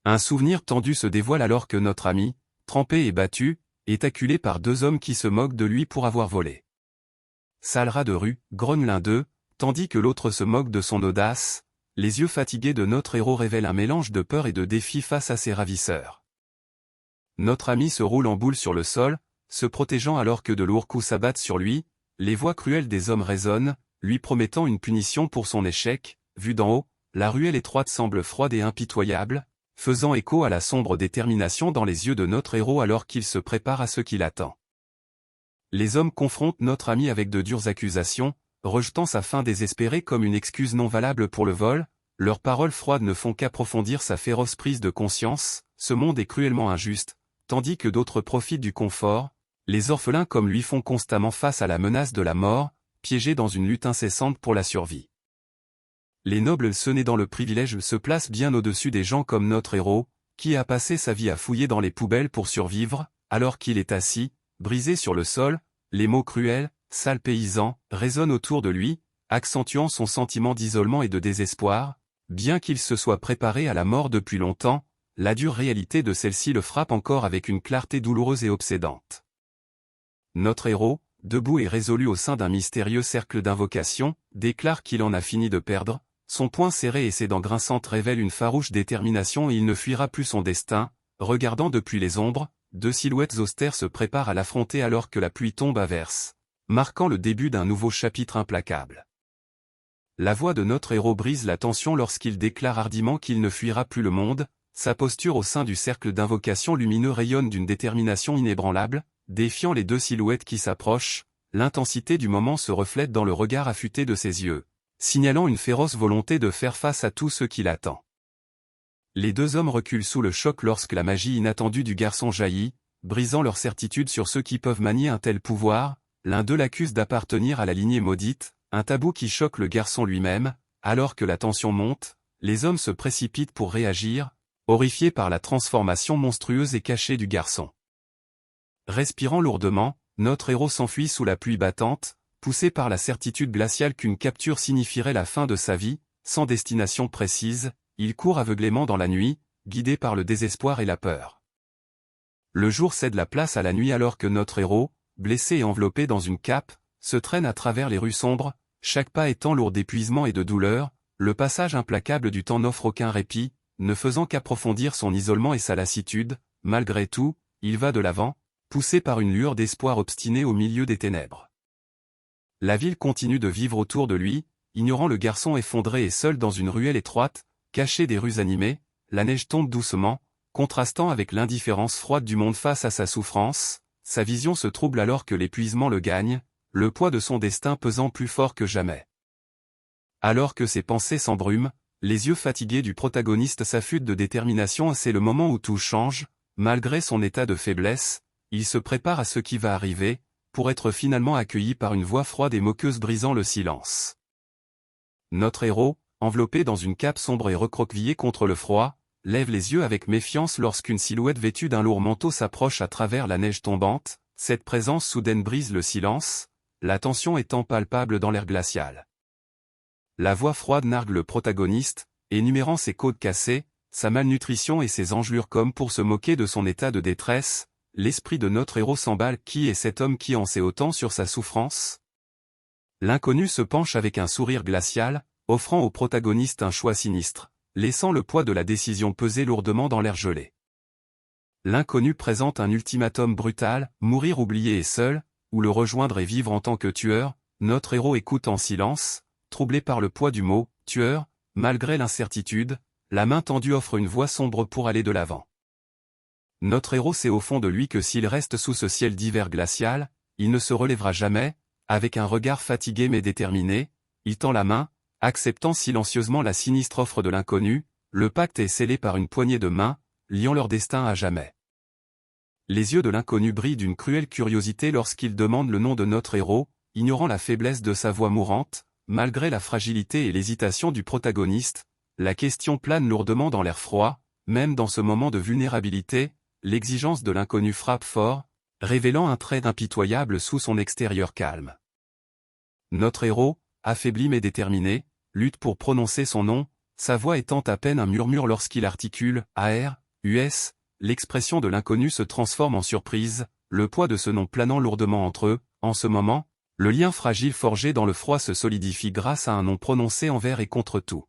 Un souvenir tendu se dévoile alors que notre ami, trempé et battu, est acculé par deux hommes qui se moquent de lui pour avoir volé. Sale rat de rue, grogne l'un d'eux, tandis que l'autre se moque de son audace. Les yeux fatigués de notre héros révèlent un mélange de peur et de défi face à ses ravisseurs. Notre ami se roule en boule sur le sol, se protégeant alors que de lourds coups s'abattent sur lui. Les voix cruelles des hommes résonnent, lui promettant une punition pour son échec. Vue d'en haut, la ruelle étroite semble froide et impitoyable, faisant écho à la sombre détermination dans les yeux de notre héros alors qu'il se prépare à ce qui l'attend. Les hommes confrontent notre ami avec de dures accusations, rejetant sa fin désespérée comme une excuse non valable pour le vol. Leurs paroles froides ne font qu'approfondir sa féroce prise de conscience. Ce monde est cruellement injuste, tandis que d'autres profitent du confort. Les orphelins comme lui font constamment face à la menace de la mort, piégés dans une lutte incessante pour la survie. Les nobles nés dans le privilège se placent bien au-dessus des gens comme notre héros, qui a passé sa vie à fouiller dans les poubelles pour survivre, alors qu'il est assis, brisé sur le sol. Les mots cruels, sale paysan, résonnent autour de lui, accentuant son sentiment d'isolement et de désespoir. Bien qu'il se soit préparé à la mort depuis longtemps, la dure réalité de celle-ci le frappe encore avec une clarté douloureuse et obsédante. Notre héros, debout et résolu au sein d'un mystérieux cercle d'invocation, déclare qu'il en a fini de perdre. Son poing serré et ses dents grinçantes révèlent une farouche détermination et il ne fuira plus son destin. Regardant depuis les ombres, deux silhouettes austères se préparent à l'affronter alors que la pluie tombe à verse, marquant le début d'un nouveau chapitre implacable. La voix de notre héros brise la tension lorsqu'il déclare hardiment qu'il ne fuira plus le monde. Sa posture au sein du cercle d'invocation lumineux rayonne d'une détermination inébranlable, défiant les deux silhouettes qui s'approchent. L'intensité du moment se reflète dans le regard affûté de ses yeux, signalant une féroce volonté de faire face à tout ce qui l'attend. Les deux hommes reculent sous le choc lorsque la magie inattendue du garçon jaillit, brisant leur certitude sur ceux qui peuvent manier un tel pouvoir. L'un d'eux l'accuse d'appartenir à la lignée maudite, un tabou qui choque le garçon lui-même. Alors que la tension monte, les hommes se précipitent pour réagir, horrifiés par la transformation monstrueuse et cachée du garçon. Respirant lourdement, notre héros s'enfuit sous la pluie battante, poussé par la certitude glaciale qu'une capture signifierait la fin de sa vie. Sans destination précise, il court aveuglément dans la nuit, guidé par le désespoir et la peur. Le jour cède la place à la nuit alors que notre héros, blessé et enveloppé dans une cape, se traîne à travers les rues sombres, chaque pas étant lourd d'épuisement et de douleur. Le passage implacable du temps n'offre aucun répit, ne faisant qu'approfondir son isolement et sa lassitude. Malgré tout, il va de l'avant, poussé par une lueur d'espoir obstinée au milieu des ténèbres. La ville continue de vivre autour de lui, ignorant le garçon effondré et seul dans une ruelle étroite, caché des rues animées. La neige tombe doucement, contrastant avec l'indifférence froide du monde face à sa souffrance. Sa vision se trouble alors que l'épuisement le gagne, le poids de son destin pesant plus fort que jamais. Alors que ses pensées s'embrument, les yeux fatigués du protagoniste s'affûtent de détermination et c'est le moment où tout change. Malgré son état de faiblesse, il se prépare à ce qui va arriver, pour être finalement accueilli par une voix froide et moqueuse brisant le silence. Notre héros, enveloppé dans une cape sombre et recroquevillé contre le froid, lève les yeux avec méfiance lorsqu'une silhouette vêtue d'un lourd manteau s'approche à travers la neige tombante. Cette présence soudaine brise le silence, la tension étant palpable dans l'air glacial. La voix froide nargue le protagoniste, énumérant ses côtes cassées, sa malnutrition et ses engelures comme pour se moquer de son état de détresse. L'esprit de notre héros s'emballe. Qui est cet homme qui en sait autant sur sa souffrance? L'inconnu se penche avec un sourire glacial, offrant au protagoniste un choix sinistre, laissant le poids de la décision peser lourdement dans l'air gelé. L'inconnu présente un ultimatum brutal, mourir oublié et seul, ou le rejoindre et vivre en tant que tueur. Notre héros écoute en silence, troublé par le poids du mot « tueur », malgré l'incertitude, la main tendue offre une voie sombre pour aller de l'avant. Notre héros sait au fond de lui que s'il reste sous ce ciel d'hiver glacial, il ne se relèvera jamais. Avec un regard fatigué mais déterminé, il tend la main, acceptant silencieusement la sinistre offre de l'inconnu. Le pacte est scellé par une poignée de main, liant leur destin à jamais. Les yeux de l'inconnu brillent d'une cruelle curiosité lorsqu'il demande le nom de notre héros, ignorant la faiblesse de sa voix mourante. Malgré la fragilité et l'hésitation du protagoniste, la question plane lourdement dans l'air froid. Même dans ce moment de vulnérabilité, l'exigence de l'inconnu frappe fort, révélant un trait impitoyable sous son extérieur calme. Notre héros, affaibli mais déterminé, lutte pour prononcer son nom, sa voix étant à peine un murmure lorsqu'il articule « AR, US », l'expression de l'inconnu se transforme en surprise, le poids de ce nom planant lourdement entre eux. En ce moment, le lien fragile forgé dans le froid se solidifie grâce à un nom prononcé envers et contre tout.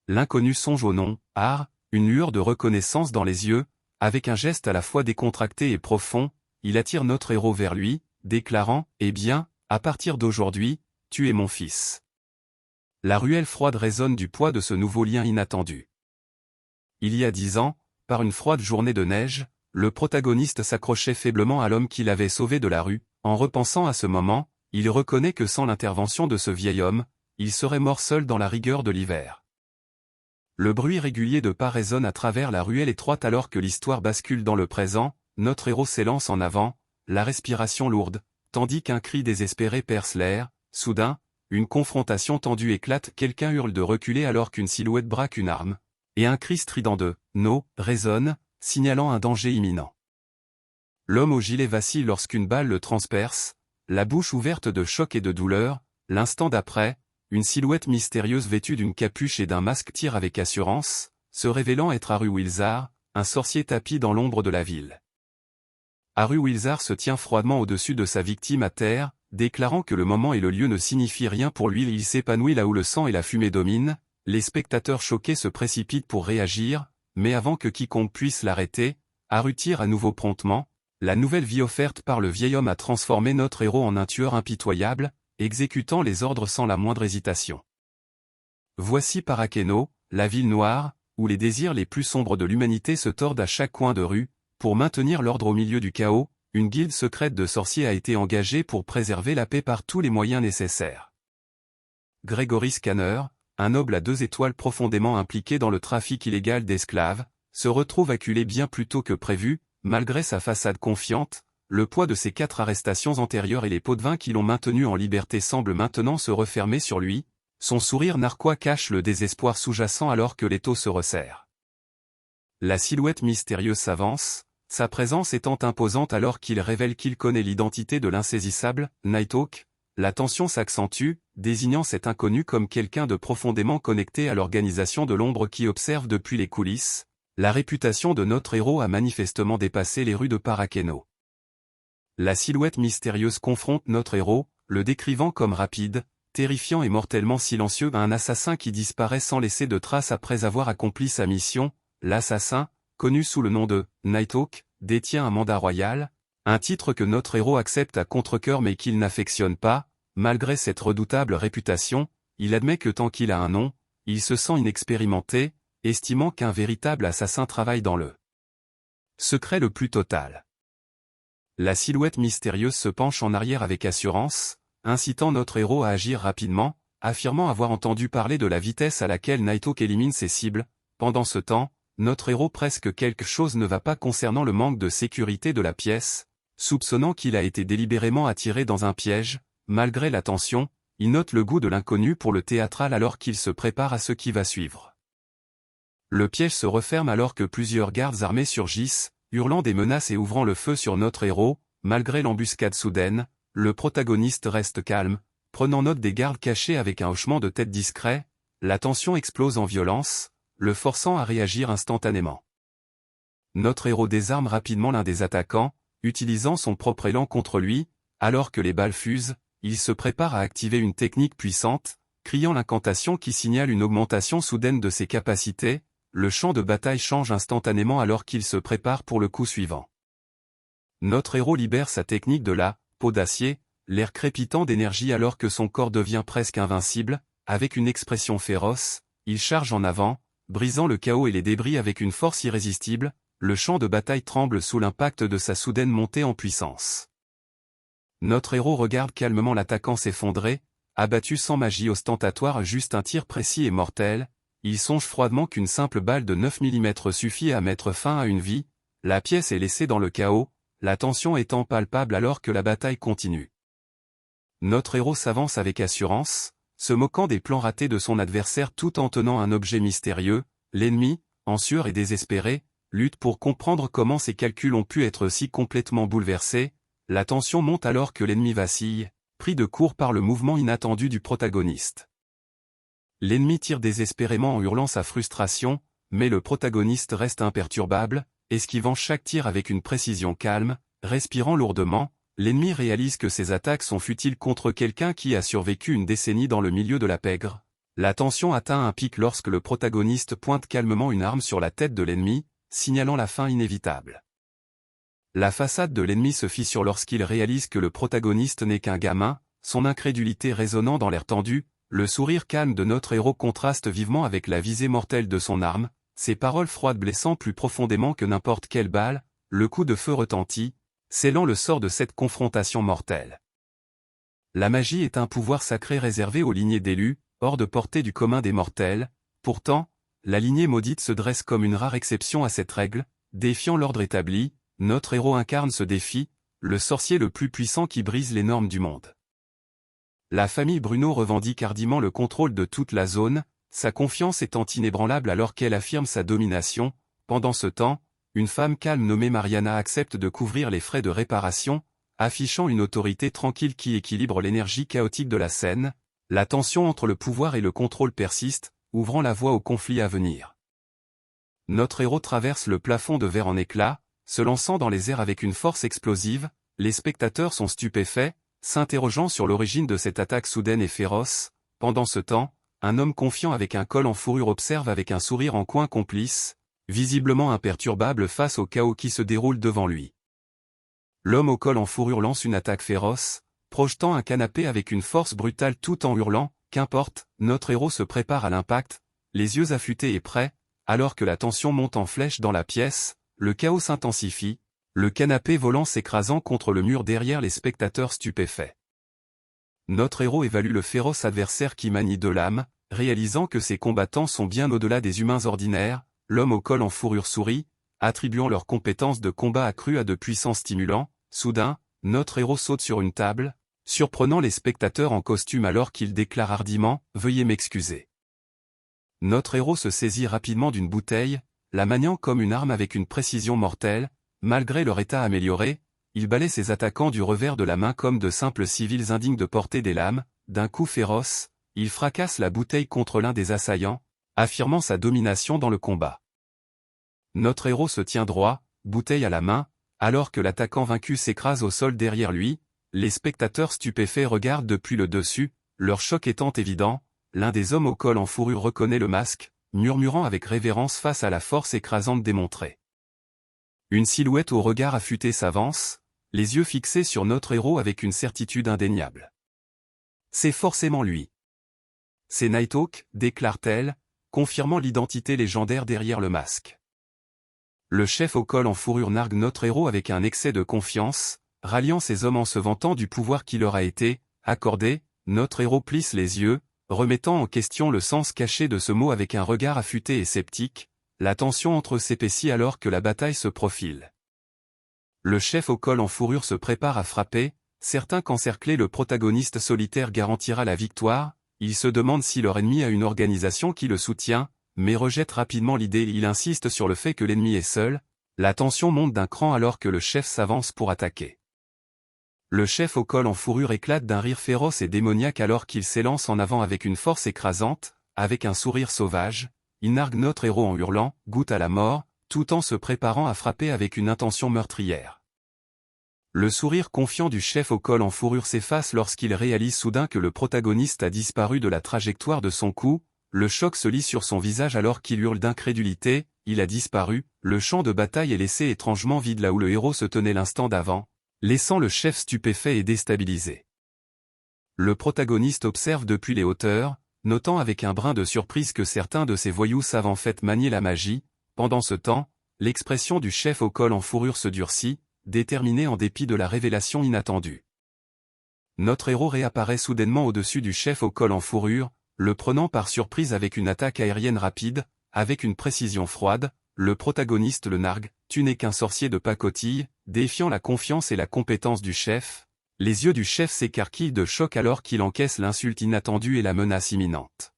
L'inconnu songe au nom, Ar, une lueur de reconnaissance dans les yeux, avec un geste à la fois décontracté et profond, il attire notre héros vers lui, déclarant « Eh bien, à partir d'aujourd'hui, tu es mon fils ». La ruelle froide résonne du poids de ce nouveau lien inattendu. Il y a 10 ans, par une froide journée de neige, le protagoniste s'accrochait faiblement à l'homme qui l'avait sauvé de la rue. En repensant à ce moment, il reconnaît que sans l'intervention de ce vieil homme, il serait mort seul dans la rigueur de l'hiver. Le bruit régulier de pas résonne à travers la ruelle étroite alors que l'histoire bascule dans le présent, notre héros s'élance en avant, la respiration lourde, tandis qu'un cri désespéré perce l'air. Soudain, une confrontation tendue éclate, quelqu'un hurle de reculer alors qu'une silhouette braque une arme, et un cri strident de « No » résonne, signalant un danger imminent. L'homme au gilet vacille lorsqu'une balle le transperce, la bouche ouverte de choc et de douleur. L'instant d'après, une silhouette mystérieuse vêtue d'une capuche et d'un masque tire avec assurance, se révélant être Harry Wilzar, un sorcier tapi dans l'ombre de la ville. Harry Wilzar se tient froidement au-dessus de sa victime à terre, déclarant que le moment et le lieu ne signifient rien pour lui. Il s'épanouit là où le sang et la fumée dominent. Les spectateurs choqués se précipitent pour réagir, mais avant que quiconque puisse l'arrêter, Harry tire à nouveau promptement. La nouvelle vie offerte par le vieil homme a transformé notre héros en un tueur impitoyable, exécutant les ordres sans la moindre hésitation. Voici Parakeno, la ville noire, où les désirs les plus sombres de l'humanité se tordent à chaque coin de rue. Pour maintenir l'ordre au milieu du chaos, une guilde secrète de sorciers a été engagée pour préserver la paix par tous les moyens nécessaires. Gregory Scanner, un noble à 2 étoiles profondément impliqué dans le trafic illégal d'esclaves, se retrouve acculé bien plus tôt que prévu. Malgré sa façade confiante, le poids de ses 4 arrestations antérieures et les pots de vin qui l'ont maintenu en liberté semblent maintenant se refermer sur lui. Son sourire narquois cache le désespoir sous-jacent alors que l'étau se resserre. La silhouette mystérieuse s'avance, sa présence étant imposante alors qu'il révèle qu'il connaît l'identité de l'insaisissable Nighthawk. La tension s'accentue, désignant cet inconnu comme quelqu'un de profondément connecté à l'organisation de l'ombre qui observe depuis les coulisses. La réputation de notre héros a manifestement dépassé les rues de Parakeno. La silhouette mystérieuse confronte notre héros, le décrivant comme rapide, terrifiant et mortellement silencieux, un assassin qui disparaît sans laisser de traces après avoir accompli sa mission. L'assassin, connu sous le nom de Nighthawk, détient un mandat royal, un titre que notre héros accepte à contre-cœur mais qu'il n'affectionne pas. Malgré cette redoutable réputation, il admet que tant qu'il a un nom, il se sent inexpérimenté, estimant qu'un véritable assassin travaille dans le secret le plus total. La silhouette mystérieuse se penche en arrière avec assurance, incitant notre héros à agir rapidement, affirmant avoir entendu parler de la vitesse à laquelle Nighthawk élimine ses cibles. Pendant ce temps, notre héros presque quelque chose ne va pas concernant le manque de sécurité de la pièce, soupçonnant qu'il a été délibérément attiré dans un piège. Malgré la tension, il note le goût de l'inconnu pour le théâtral alors qu'il se prépare à ce qui va suivre. Le piège se referme alors que plusieurs gardes armés surgissent, hurlant des menaces et ouvrant le feu sur notre héros. Malgré l'embuscade soudaine, le protagoniste reste calme, prenant note des gardes cachés avec un hochement de tête discret. La tension explose en violence, le forçant à réagir instantanément. Notre héros désarme rapidement l'un des attaquants, utilisant son propre élan contre lui. Alors que les balles fusent, il se prépare à activer une technique puissante, criant l'incantation qui signale une augmentation soudaine de ses capacités. Le champ de bataille change instantanément alors qu'il se prépare pour le coup suivant. Notre héros libère sa technique de la peau d'acier, l'air crépitant d'énergie alors que son corps devient presque invincible. Avec une expression féroce, il charge en avant, brisant le chaos et les débris avec une force irrésistible. Le champ de bataille tremble sous l'impact de sa soudaine montée en puissance. Notre héros regarde calmement l'attaquant s'effondrer, abattu sans magie ostentatoire, juste un tir précis et mortel. Il songe froidement qu'une simple balle de 9 mm suffit à mettre fin à une vie. La pièce est laissée dans le chaos, la tension étant palpable alors que la bataille continue. Notre héros s'avance avec assurance, se moquant des plans ratés de son adversaire tout en tenant un objet mystérieux. L'ennemi, en sueur et désespéré, lutte pour comprendre comment ses calculs ont pu être si complètement bouleversés. La tension monte alors que l'ennemi vacille, pris de court par le mouvement inattendu du protagoniste. L'ennemi tire désespérément en hurlant sa frustration, mais le protagoniste reste imperturbable, esquivant chaque tir avec une précision calme, respirant lourdement. L'ennemi réalise que ses attaques sont futiles contre quelqu'un qui a survécu une décennie dans le milieu de la pègre. La tension atteint un pic lorsque le protagoniste pointe calmement une arme sur la tête de l'ennemi, signalant la fin inévitable. La façade de l'ennemi se fissure lorsqu'il réalise que le protagoniste n'est qu'un gamin, son incrédulité résonnant dans l'air tendu. Le sourire calme de notre héros contraste vivement avec la visée mortelle de son arme, ses paroles froides blessant plus profondément que n'importe quelle balle. Le coup de feu retentit, scellant le sort de cette confrontation mortelle. La magie est un pouvoir sacré réservé aux lignées d'élus, hors de portée du commun des mortels. Pourtant, la lignée maudite se dresse comme une rare exception à cette règle, défiant l'ordre établi. Notre héros incarne ce défi, le sorcier le plus puissant qui brise les normes du monde. La famille Bruno revendique hardiment le contrôle de toute la zone, sa confiance étant inébranlable alors qu'elle affirme sa domination. Pendant ce temps, une femme calme nommée Mariana accepte de couvrir les frais de réparation, affichant une autorité tranquille qui équilibre l'énergie chaotique de la scène. La tension entre le pouvoir et le contrôle persiste, ouvrant la voie au conflit à venir. Notre héros traverse le plafond de verre en éclats, se lançant dans les airs avec une force explosive. Les spectateurs sont stupéfaits, s'interrogeant sur l'origine de cette attaque soudaine et féroce. Pendant ce temps, un homme confiant avec un col en fourrure observe avec un sourire en coin complice, visiblement imperturbable face au chaos qui se déroule devant lui. L'homme au col en fourrure lance une attaque féroce, projetant un canapé avec une force brutale tout en hurlant. Qu'importe, notre héros se prépare à l'impact, les yeux affûtés et prêts. Alors que la tension monte en flèche dans la pièce, le chaos s'intensifie, le canapé volant s'écrasant contre le mur derrière les spectateurs stupéfaits. Notre héros évalue le féroce adversaire qui manie deux lames, réalisant que ses combattants sont bien au-delà des humains ordinaires. L'homme au col en fourrure sourit, attribuant leurs compétences de combat accrues à de puissants stimulants. Soudain, notre héros saute sur une table, surprenant les spectateurs en costume alors qu'il déclare hardiment « Veuillez m'excuser ». Notre héros se saisit rapidement d'une bouteille, la maniant comme une arme avec une précision mortelle. Malgré leur état amélioré, il balaie ses attaquants du revers de la main comme de simples civils indignes de porter des lames. D'un coup féroce, il fracasse la bouteille contre l'un des assaillants, affirmant sa domination dans le combat. Notre héros se tient droit, bouteille à la main, alors que l'attaquant vaincu s'écrase au sol derrière lui. Les spectateurs stupéfaits regardent depuis le dessus, leur choc étant évident. L'un des hommes au col en fourrure reconnaît le masque, murmurant avec révérence face à la force écrasante démontrée. Une silhouette au regard affûté s'avance, les yeux fixés sur notre héros avec une certitude indéniable. C'est forcément lui. C'est Nighthawk, déclare-t-elle, confirmant l'identité légendaire derrière le masque. Le chef au col en fourrure nargue notre héros avec un excès de confiance, ralliant ses hommes en se vantant du pouvoir qui leur a été accordé. Notre héros plisse les yeux, remettant en question le sens caché de ce mot avec un regard affûté et sceptique. La tension entre eux s'épaissit alors que la bataille se profile. Le chef au col en fourrure se prépare à frapper, certain qu'encercler le protagoniste solitaire garantira la victoire. Il se demande si leur ennemi a une organisation qui le soutient, mais rejette rapidement l'idée. Il insiste sur le fait que l'ennemi est seul. La tension monte d'un cran alors que le chef s'avance pour attaquer. Le chef au col en fourrure éclate d'un rire féroce et démoniaque alors qu'il s'élance en avant avec une force écrasante. Avec un sourire sauvage, il nargue notre héros en hurlant « Goûte à la mort », tout en se préparant à frapper avec une intention meurtrière. Le sourire confiant du chef au col en fourrure s'efface lorsqu'il réalise soudain que le protagoniste a disparu de la trajectoire de son coup. Le choc se lit sur son visage alors qu'il hurle d'incrédulité. Il a disparu. Le champ de bataille est laissé étrangement vide là où le héros se tenait l'instant d'avant, laissant le chef stupéfait et déstabilisé. Le protagoniste observe depuis les hauteurs, notant avec un brin de surprise que certains de ces voyous savent en fait manier la magie. Pendant ce temps, l'expression du chef au col en fourrure se durcit, déterminé en dépit de la révélation inattendue. Notre héros réapparaît soudainement au-dessus du chef au col en fourrure, le prenant par surprise avec une attaque aérienne rapide. Avec une précision froide, le protagoniste le nargue « Tu n'es qu'un sorcier de pacotille », défiant la confiance et la compétence du chef. Les yeux du chef s'écarquillent de choc alors qu'il encaisse l'insulte inattendue et la menace imminente.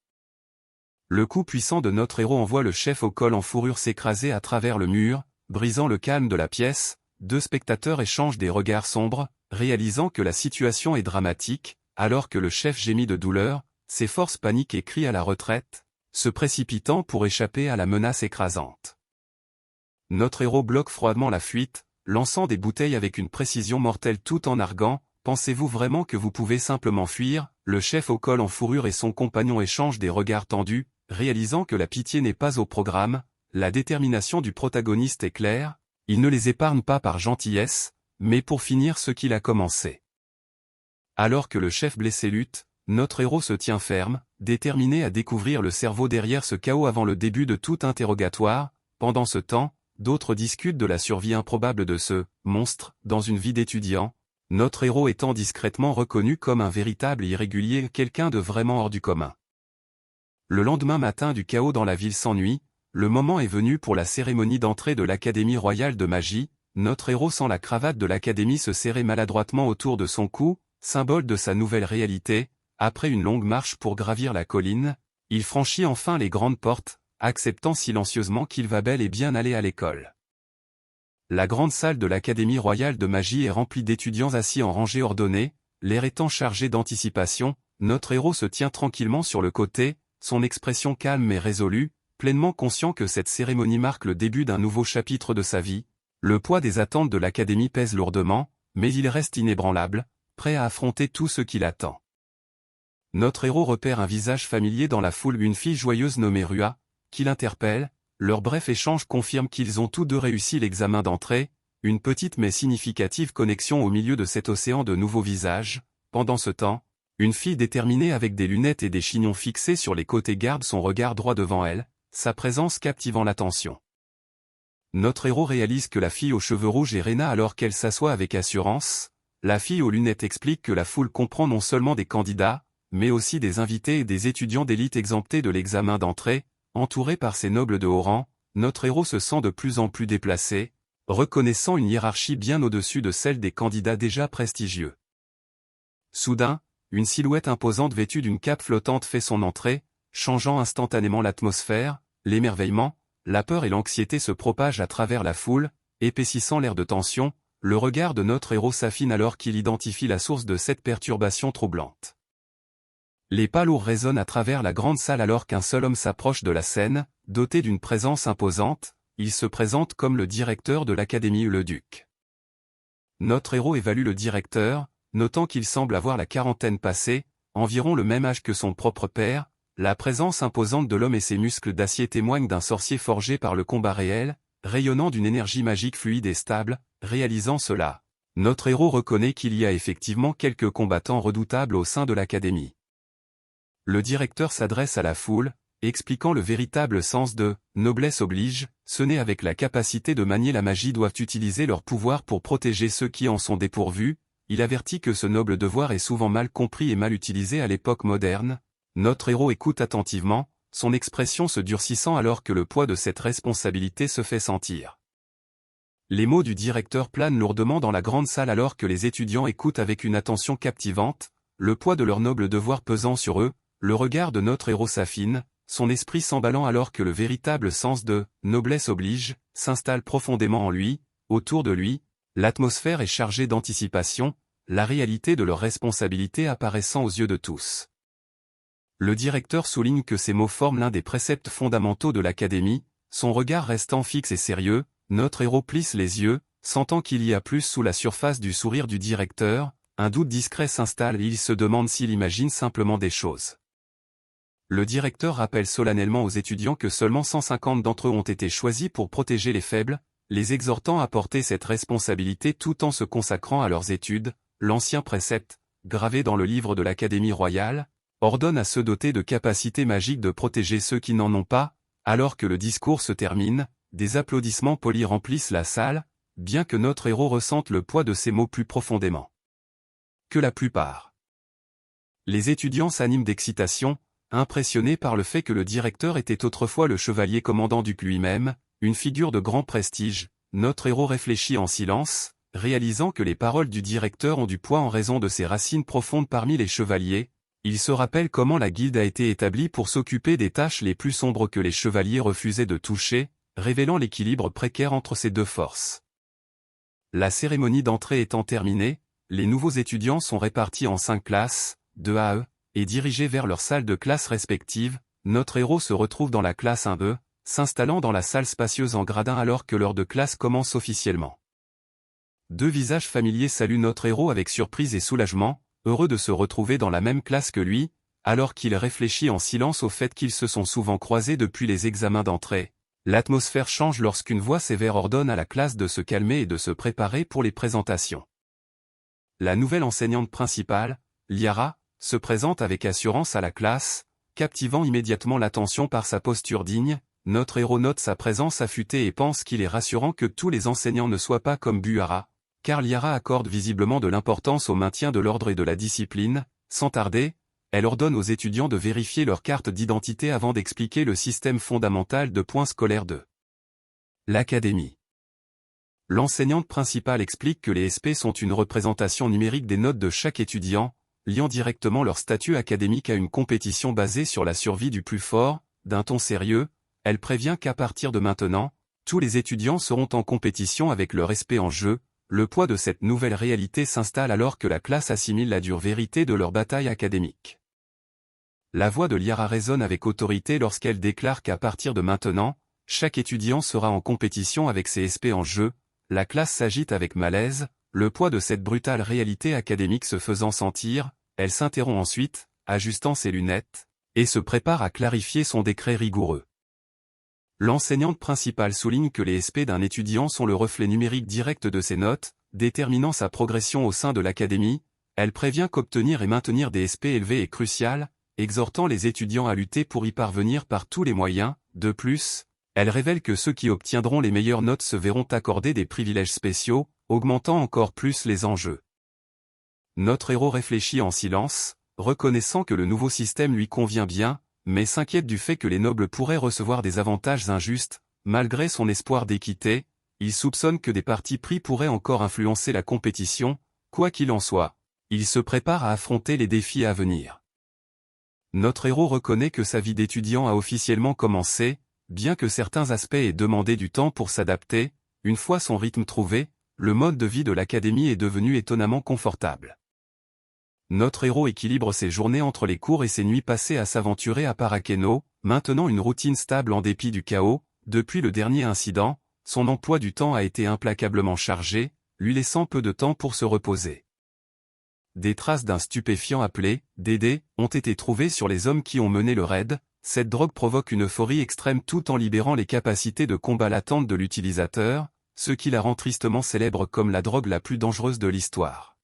Le coup puissant de notre héros envoie le chef au col en fourrure s'écraser à travers le mur, brisant le calme de la pièce. Deux spectateurs échangent des regards sombres, réalisant que la situation est dramatique. Alors que le chef gémit de douleur, ses forces paniquent et crient à la retraite, se précipitant pour échapper à la menace écrasante. Notre héros bloque froidement la fuite, lançant des bouteilles avec une précision mortelle tout en arguant. Pensez-vous vraiment que vous pouvez simplement fuir? Le chef au col en fourrure et son compagnon échangent des regards tendus, réalisant que la pitié n'est pas au programme. La détermination du protagoniste est claire, il ne les épargne pas par gentillesse, mais pour finir ce qu'il a commencé. Alors que le chef blessé lutte, notre héros se tient ferme, déterminé à découvrir le cerveau derrière ce chaos avant le début de tout interrogatoire. Pendant ce temps, d'autres discutent de la survie improbable de ce « monstre » dans une vie d'étudiant, notre héros étant discrètement reconnu comme un véritable irrégulier, quelqu'un de vraiment hors du commun. Le lendemain matin du chaos dans la ville s'ennuie, le moment est venu pour la cérémonie d'entrée de l'Académie royale de magie. Notre héros sent la cravate de l'Académie se serrer maladroitement autour de son cou, symbole de sa nouvelle réalité. Après une longue marche pour gravir la colline, il franchit enfin les grandes portes, acceptant silencieusement qu'il va bel et bien aller à l'école. La grande salle de l'Académie royale de magie est remplie d'étudiants assis en rangées ordonnées, l'air étant chargé d'anticipation. Notre héros se tient tranquillement sur le côté, son expression calme mais résolue, pleinement conscient que cette cérémonie marque le début d'un nouveau chapitre de sa vie. Le poids des attentes de l'Académie pèse lourdement, mais il reste inébranlable, prêt à affronter tout ce qui l'attend. Notre héros repère un visage familier dans la foule, une fille joyeuse nommée Rua, qui l'interpelle. Leur bref échange confirme qu'ils ont tous deux réussi l'examen d'entrée, une petite mais significative connexion au milieu de cet océan de nouveaux visages. Pendant ce temps, une fille déterminée avec des lunettes et des chignons fixés sur les côtés garde son regard droit devant elle, sa présence captivant l'attention. Notre héros réalise que la fille aux cheveux rouges est Rena alors qu'elle s'assoit avec assurance. La fille aux lunettes explique que la foule comprend non seulement des candidats, mais aussi des invités et des étudiants d'élite exemptés de l'examen d'entrée. Entouré par ces nobles de haut rang, notre héros se sent de plus en plus déplacé, reconnaissant une hiérarchie bien au-dessus de celle des candidats déjà prestigieux. Soudain, une silhouette imposante vêtue d'une cape flottante fait son entrée, changeant instantanément l'atmosphère. L'émerveillement, la peur et l'anxiété se propagent à travers la foule, épaississant l'air de tension. Le regard de notre héros s'affine alors qu'il identifie la source de cette perturbation troublante. Les pas lourds résonnent à travers la grande salle alors qu'un seul homme s'approche de la scène, doté d'une présence imposante. Il se présente comme le directeur de l'Académie, le duc. Notre héros évalue le directeur, notant qu'il semble avoir la quarantaine passée, environ le même âge que son propre père. La présence imposante de l'homme et ses muscles d'acier témoignent d'un sorcier forgé par le combat réel, rayonnant d'une énergie magique fluide et stable. Réalisant cela, notre héros reconnaît qu'il y a effectivement quelques combattants redoutables au sein de l'Académie. Le directeur s'adresse à la foule, expliquant le véritable sens de « noblesse oblige », ceux nés avec la capacité de manier la magie doivent utiliser leur pouvoir pour protéger ceux qui en sont dépourvus. Il avertit que ce noble devoir est souvent mal compris et mal utilisé à l'époque moderne. Notre héros écoute attentivement, son expression se durcissant alors que le poids de cette responsabilité se fait sentir. Les mots du directeur planent lourdement dans la grande salle alors que les étudiants écoutent avec une attention captivante, le poids de leur noble devoir pesant sur eux. Le regard de notre héros s'affine, son esprit s'emballant alors que le véritable sens de « noblesse oblige » s'installe profondément en lui. Autour de lui, l'atmosphère est chargée d'anticipation, la réalité de leur responsabilité apparaissant aux yeux de tous. Le directeur souligne que ces mots forment l'un des préceptes fondamentaux de l'Académie, son regard restant fixe et sérieux. Notre héros plisse les yeux, sentant qu'il y a plus sous la surface du sourire du directeur. Un doute discret s'installe et il se demande s'il imagine simplement des choses. Le directeur rappelle solennellement aux étudiants que seulement 150 d'entre eux ont été choisis pour protéger les faibles, les exhortant à porter cette responsabilité tout en se consacrant à leurs études. L'ancien précepte, gravé dans le livre de l'Académie royale, ordonne à ceux dotés de capacités magiques de protéger ceux qui n'en ont pas. Alors que le discours se termine, des applaudissements polis remplissent la salle, bien que notre héros ressente le poids de ces mots plus profondément que la plupart. Les étudiants s'animent d'excitation, impressionnés par le fait que le directeur était autrefois le chevalier commandant Duc lui-même, une figure de grand prestige. Notre héros réfléchit en silence, réalisant que les paroles du directeur ont du poids en raison de ses racines profondes parmi les chevaliers. Il se rappelle comment la guilde a été établie pour s'occuper des tâches les plus sombres que les chevaliers refusaient de toucher, révélant l'équilibre précaire entre ces deux forces. La cérémonie d'entrée étant terminée, les nouveaux étudiants sont répartis en 5 classes, de A à E, et dirigés vers leur salle de classe respective, notre héros se retrouve dans la classe 1E, s'installant dans la salle spacieuse en gradin alors que l'heure de classe commence officiellement. Deux visages familiers saluent notre héros avec surprise et soulagement, heureux de se retrouver dans la même classe que lui, alors qu'il réfléchit en silence au fait qu'ils se sont souvent croisés depuis les examens d'entrée. L'atmosphère change lorsqu'une voix sévère ordonne à la classe de se calmer et de se préparer pour les présentations. La nouvelle enseignante principale, Liara, se présente avec assurance à la classe, captivant immédiatement l'attention par sa posture digne. Notre héros note sa présence affûtée et pense qu'il est rassurant que tous les enseignants ne soient pas comme Buhara, car Liara accorde visiblement de l'importance au maintien de l'ordre et de la discipline. Sans tarder, elle ordonne aux étudiants de vérifier leur carte d'identité avant d'expliquer le système fondamental de points scolaires de l'académie. L'enseignante principale explique que les SP sont une représentation numérique des notes de chaque étudiant, liant directement leur statut académique à une compétition basée sur la survie du plus fort. D'un ton sérieux, elle prévient qu'à partir de maintenant, tous les étudiants seront en compétition avec leur SP en jeu. Le poids de cette nouvelle réalité s'installe alors que la classe assimile la dure vérité de leur bataille académique. La voix de Liara résonne avec autorité lorsqu'elle déclare qu'à partir de maintenant, chaque étudiant sera en compétition avec ses SP en jeu. La classe s'agite avec malaise, le poids de cette brutale réalité académique se faisant sentir. Elle s'interrompt ensuite, ajustant ses lunettes, et se prépare à clarifier son décret rigoureux. L'enseignante principale souligne que les SP d'un étudiant sont le reflet numérique direct de ses notes, déterminant sa progression au sein de l'académie. Elle prévient qu'obtenir et maintenir des SP élevés est crucial, exhortant les étudiants à lutter pour y parvenir par tous les moyens. De plus, elle révèle que ceux qui obtiendront les meilleures notes se verront accorder des privilèges spéciaux, augmentant encore plus les enjeux. Notre héros réfléchit en silence, reconnaissant que le nouveau système lui convient bien, mais s'inquiète du fait que les nobles pourraient recevoir des avantages injustes. Malgré son espoir d'équité, il soupçonne que des partis pris pourraient encore influencer la compétition. Quoi qu'il en soit, il se prépare à affronter les défis à venir. Notre héros reconnaît que sa vie d'étudiant a officiellement commencé, bien que certains aspects aient demandé du temps pour s'adapter. Une fois son rythme trouvé, le mode de vie de l'académie est devenu étonnamment confortable. Notre héros équilibre ses journées entre les cours et ses nuits passées à s'aventurer à Parakeno, maintenant une routine stable en dépit du chaos. Depuis le dernier incident, son emploi du temps a été implacablement chargé, lui laissant peu de temps pour se reposer. Des traces d'un stupéfiant appelé DD ont été trouvées sur les hommes qui ont mené le raid. Cette drogue provoque une euphorie extrême tout en libérant les capacités de combat latentes de l'utilisateur, ce qui la rend tristement célèbre comme la drogue la plus dangereuse de l'histoire.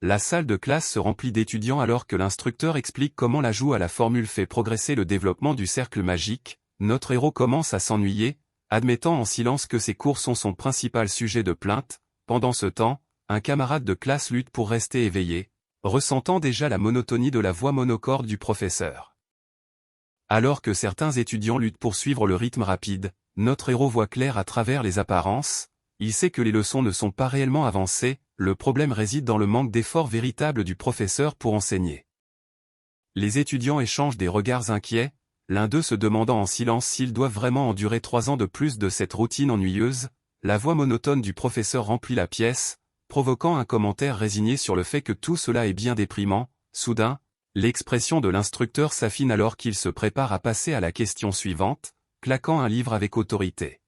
La salle de classe se remplit d'étudiants alors que l'instructeur explique comment l'ajout à la formule fait progresser le développement du cercle magique. Notre héros commence à s'ennuyer, admettant en silence que ses cours sont son principal sujet de plainte. Pendant ce temps, un camarade de classe lutte pour rester éveillé, ressentant déjà la monotonie de la voix monocorde du professeur. Alors que certains étudiants luttent pour suivre le rythme rapide, notre héros voit clair à travers les apparences. Il sait que les leçons ne sont pas réellement avancées. Le problème réside dans le manque d'effort véritable du professeur pour enseigner. Les étudiants échangent des regards inquiets, l'un d'eux se demandant en silence s'ils doivent vraiment endurer 3 ans de plus de cette routine ennuyeuse. La voix monotone du professeur remplit la pièce, provoquant un commentaire résigné sur le fait que tout cela est bien déprimant. Soudain, l'expression de l'instructeur s'affine alors qu'il se prépare à passer à la question suivante, claquant un livre avec autorité.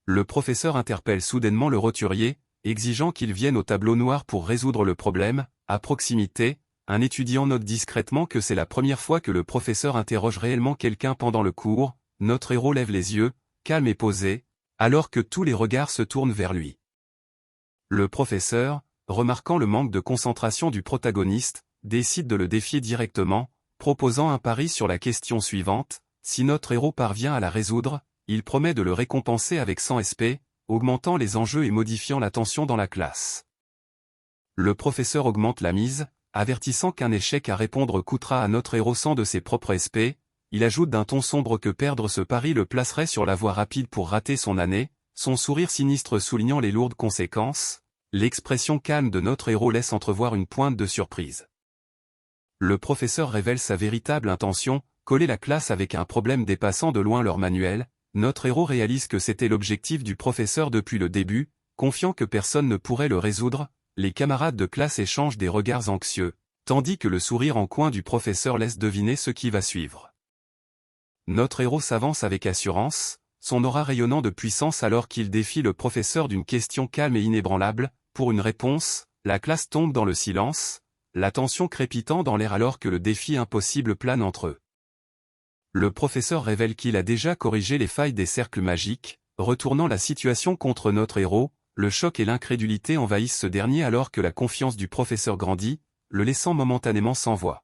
Le professeur interpelle soudainement le roturier, exigeant qu'il vienne au tableau noir pour résoudre le problème. À proximité, un étudiant note discrètement que c'est la première fois que le professeur interroge réellement quelqu'un pendant le cours. Notre héros lève les yeux, calme et posé, alors que tous les regards se tournent vers lui. Le professeur, remarquant le manque de concentration du protagoniste, décide de le défier directement, proposant un pari sur la question suivante. Si notre héros parvient à la résoudre, il promet de le récompenser avec 100 SP, augmentant les enjeux et modifiant la tension dans la classe. Le professeur augmente la mise, avertissant qu'un échec à répondre coûtera à notre héros 100 de ses propres SP. Il ajoute d'un ton sombre que perdre ce pari le placerait sur la voie rapide pour rater son année, son sourire sinistre soulignant les lourdes conséquences. L'expression calme de notre héros laisse entrevoir une pointe de surprise. Le professeur révèle sa véritable intention, coller la classe avec un problème dépassant de loin leur manuel. Notre héros réalise que c'était l'objectif du professeur depuis le début, confiant que personne ne pourrait le résoudre. Les camarades de classe échangent des regards anxieux, tandis que le sourire en coin du professeur laisse deviner ce qui va suivre. Notre héros s'avance avec assurance, son aura rayonnant de puissance alors qu'il défie le professeur d'une question calme et inébranlable. Pour une réponse, la classe tombe dans le silence, la tension crépitant dans l'air alors que le défi impossible plane entre eux. Le professeur révèle qu'il a déjà corrigé les failles des cercles magiques, retournant la situation contre notre héros. Le choc et l'incrédulité envahissent ce dernier alors que la confiance du professeur grandit, le laissant momentanément sans voix.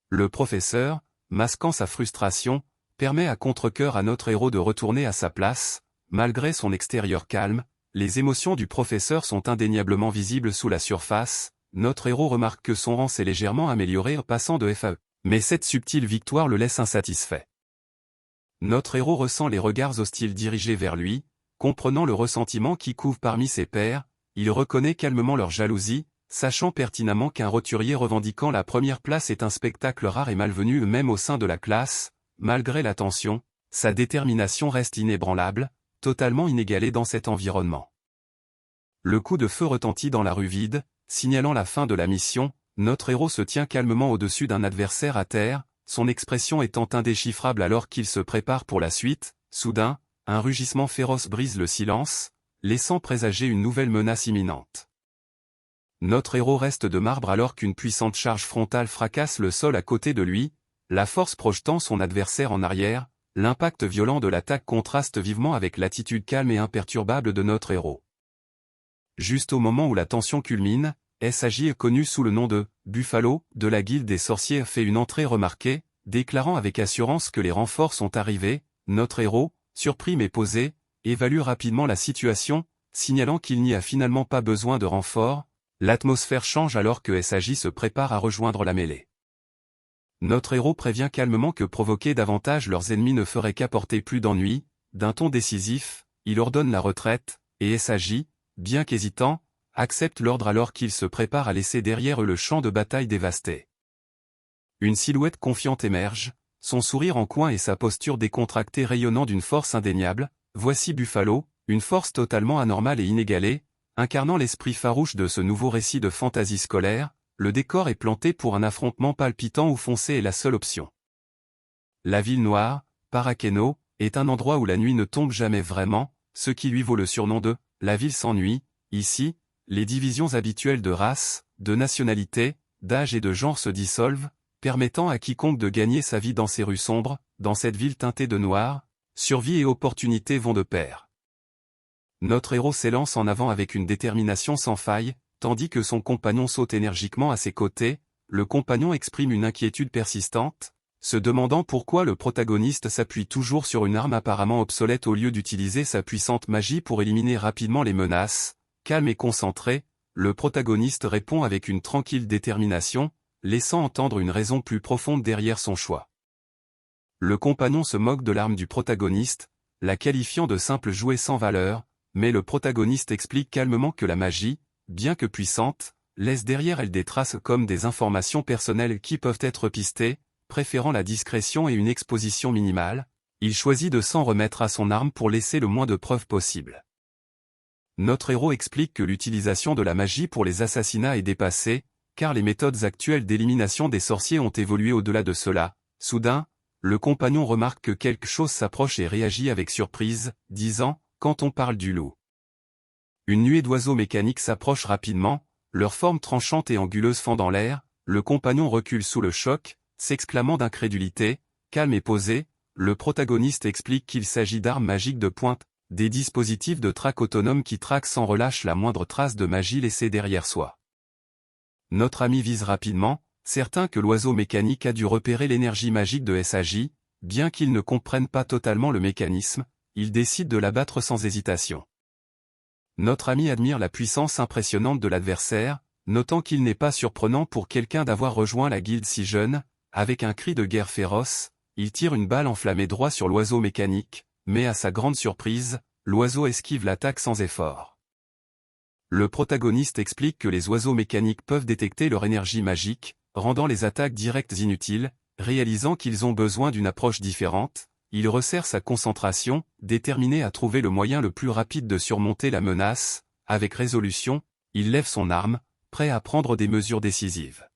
Le professeur, masquant sa frustration, permet à contre-cœur à notre héros de retourner à sa place. Malgré son extérieur calme, les émotions du professeur sont indéniablement visibles sous la surface. Notre héros remarque que son rang s'est légèrement amélioré en passant de FAE. Mais cette subtile victoire le laisse insatisfait. Notre héros ressent les regards hostiles dirigés vers lui, comprenant le ressentiment qui couve parmi ses pairs, il reconnaît calmement leur jalousie, sachant pertinemment qu'un roturier revendiquant la première place est un spectacle rare et malvenu même au sein de la classe. Malgré la tension, sa détermination reste inébranlable, totalement inégalée dans cet environnement. Le coup de feu retentit dans la rue vide, signalant la fin de la mission. Notre héros se tient calmement au-dessus d'un adversaire à terre, son expression étant indéchiffrable alors qu'il se prépare pour la suite. Soudain, un rugissement féroce brise le silence, laissant présager une nouvelle menace imminente. Notre héros reste de marbre alors qu'une puissante charge frontale fracasse le sol à côté de lui, la force projetant son adversaire en arrière. L'impact violent de l'attaque contraste vivement avec l'attitude calme et imperturbable de notre héros. Juste au moment où la tension culmine, SAJ, connu sous le nom de « Buffalo » de la guilde des sorciers, fait une entrée remarquée, déclarant avec assurance que les renforts sont arrivés. Notre héros, surpris mais posé, évalue rapidement la situation, signalant qu'il n'y a finalement pas besoin de renforts. L'atmosphère change alors que SAJ se prépare à rejoindre la mêlée. Notre héros prévient calmement que provoquer davantage leurs ennemis ne ferait qu'apporter plus d'ennuis. D'un ton décisif, il ordonne la retraite, et SAJ, bien qu'hésitant, accepte l'ordre alors qu'il se prépare à laisser derrière eux le champ de bataille dévasté. Une silhouette confiante émerge, son sourire en coin et sa posture décontractée rayonnant d'une force indéniable. Voici Buffalo, une force totalement anormale et inégalée, incarnant l'esprit farouche de ce nouveau récit de fantaisie scolaire. Le décor est planté pour un affrontement palpitant où foncer est la seule option. La ville noire, Parakeno, est un endroit où la nuit ne tombe jamais vraiment, ce qui lui vaut le surnom de « la ville sans nuit ». Ici, les divisions habituelles de race, de nationalité, d'âge et de genre se dissolvent, permettant à quiconque de gagner sa vie dans ces rues sombres. Dans cette ville teintée de noir, survie et opportunité vont de pair. Notre héros s'élance en avant avec une détermination sans faille, tandis que son compagnon saute énergiquement à ses côtés. Le compagnon exprime une inquiétude persistante, se demandant pourquoi le protagoniste s'appuie toujours sur une arme apparemment obsolète au lieu d'utiliser sa puissante magie pour éliminer rapidement les menaces. Calme et concentré, le protagoniste répond avec une tranquille détermination, laissant entendre une raison plus profonde derrière son choix. Le compagnon se moque de l'arme du protagoniste, la qualifiant de simple jouet sans valeur, mais le protagoniste explique calmement que la magie, bien que puissante, laisse derrière elle des traces comme des informations personnelles qui peuvent être pistées. Préférant la discrétion et une exposition minimale, il choisit de s'en remettre à son arme pour laisser le moins de preuves possible. Notre héros explique que l'utilisation de la magie pour les assassinats est dépassée, car les méthodes actuelles d'élimination des sorciers ont évolué au-delà de cela. Soudain, le compagnon remarque que quelque chose s'approche et réagit avec surprise, disant « Quand on parle du loup ». Une nuée d'oiseaux mécaniques s'approche rapidement, leur forme tranchante et anguleuse fend dans l'air. Le compagnon recule sous le choc, s'exclamant d'incrédulité. Calme et posé, le protagoniste explique qu'il s'agit d'armes magiques de pointe, des dispositifs de traque autonomes qui traquent sans relâche la moindre trace de magie laissée derrière soi. Notre ami vise rapidement, certain que l'oiseau mécanique a dû repérer l'énergie magique de SAJ. Bien qu'il ne comprenne pas totalement le mécanisme, il décide de l'abattre sans hésitation. Notre ami admire la puissance impressionnante de l'adversaire, notant qu'il n'est pas surprenant pour quelqu'un d'avoir rejoint la guilde si jeune. Avec un cri de guerre féroce, il tire une balle enflammée droit sur l'oiseau mécanique, mais à sa grande surprise, l'oiseau esquive l'attaque sans effort. Le protagoniste explique que les oiseaux mécaniques peuvent détecter leur énergie magique, rendant les attaques directes inutiles. Réalisant qu'ils ont besoin d'une approche différente, il resserre sa concentration, déterminé à trouver le moyen le plus rapide de surmonter la menace. Avec résolution, il lève son arme, prêt à prendre des mesures décisives.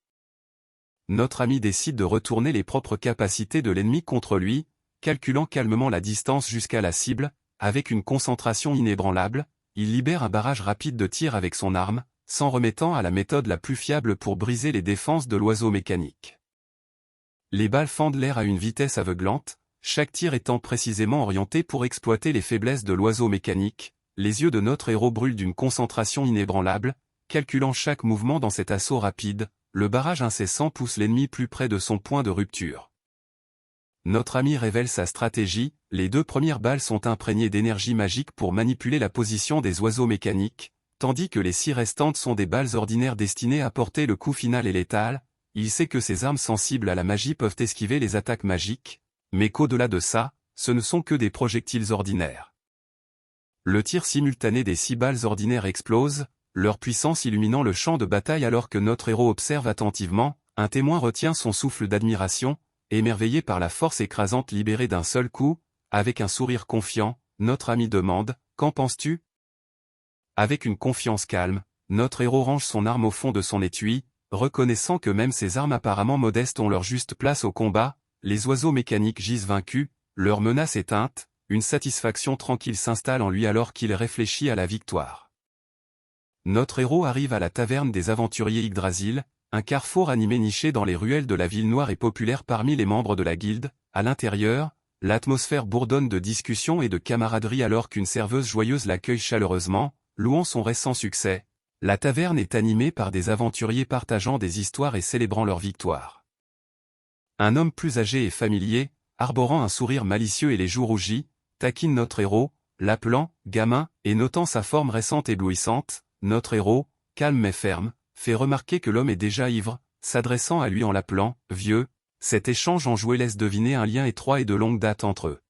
notre ami décide de retourner les propres capacités de l'ennemi contre lui, calculant calmement la distance jusqu'à la cible, avec une concentration inébranlable, il libère un barrage rapide de tir avec son arme, s'en remettant à la méthode la plus fiable pour briser les défenses de l'oiseau mécanique. Les balles fendent l'air à une vitesse aveuglante, chaque tir étant précisément orienté pour exploiter les faiblesses de l'oiseau mécanique. Les yeux de notre héros brûlent d'une concentration inébranlable, calculant chaque mouvement dans cet assaut rapide, le barrage incessant pousse l'ennemi plus près de son point de rupture. Notre ami révèle sa stratégie, les 2 premières balles sont imprégnées d'énergie magique pour manipuler la position des oiseaux mécaniques, tandis que les 6 restantes sont des balles ordinaires destinées à porter le coup final et létal. Il sait que ces armes sensibles à la magie peuvent esquiver les attaques magiques, mais qu'au-delà de ça, ce ne sont que des projectiles ordinaires. Le tir simultané des 6 balles ordinaires explose, leur puissance illuminant le champ de bataille alors que notre héros observe attentivement, un témoin retient son souffle d'admiration, émerveillé par la force écrasante libérée d'un seul coup, avec un sourire confiant, notre ami demande « Qu'en penses-tu » Avec une confiance calme, notre héros range son arme au fond de son étui, reconnaissant que même ces armes apparemment modestes ont leur juste place au combat, les oiseaux mécaniques gisent vaincus, leur menace éteinte, une satisfaction tranquille s'installe en lui alors qu'il réfléchit à la victoire. Notre héros arrive à la taverne des aventuriers Yggdrasil, un carrefour animé niché dans les ruelles de la ville noire et populaire parmi les membres de la guilde. À l'intérieur, l'atmosphère bourdonne de discussion et de camaraderie alors qu'une serveuse joyeuse l'accueille chaleureusement, louant son récent succès. La taverne est animée par des aventuriers partageant des histoires et célébrant leur victoire. Un homme plus âgé et familier, arborant un sourire malicieux et les joues rougies, taquine notre héros, l'appelant « gamin » et notant sa forme récente éblouissante, notre héros, calme mais ferme, fait remarquer que l'homme est déjà ivre, s'adressant à lui en l'appelant « vieux ». Cet échange enjoué laisse deviner un lien étroit et de longue date entre eux.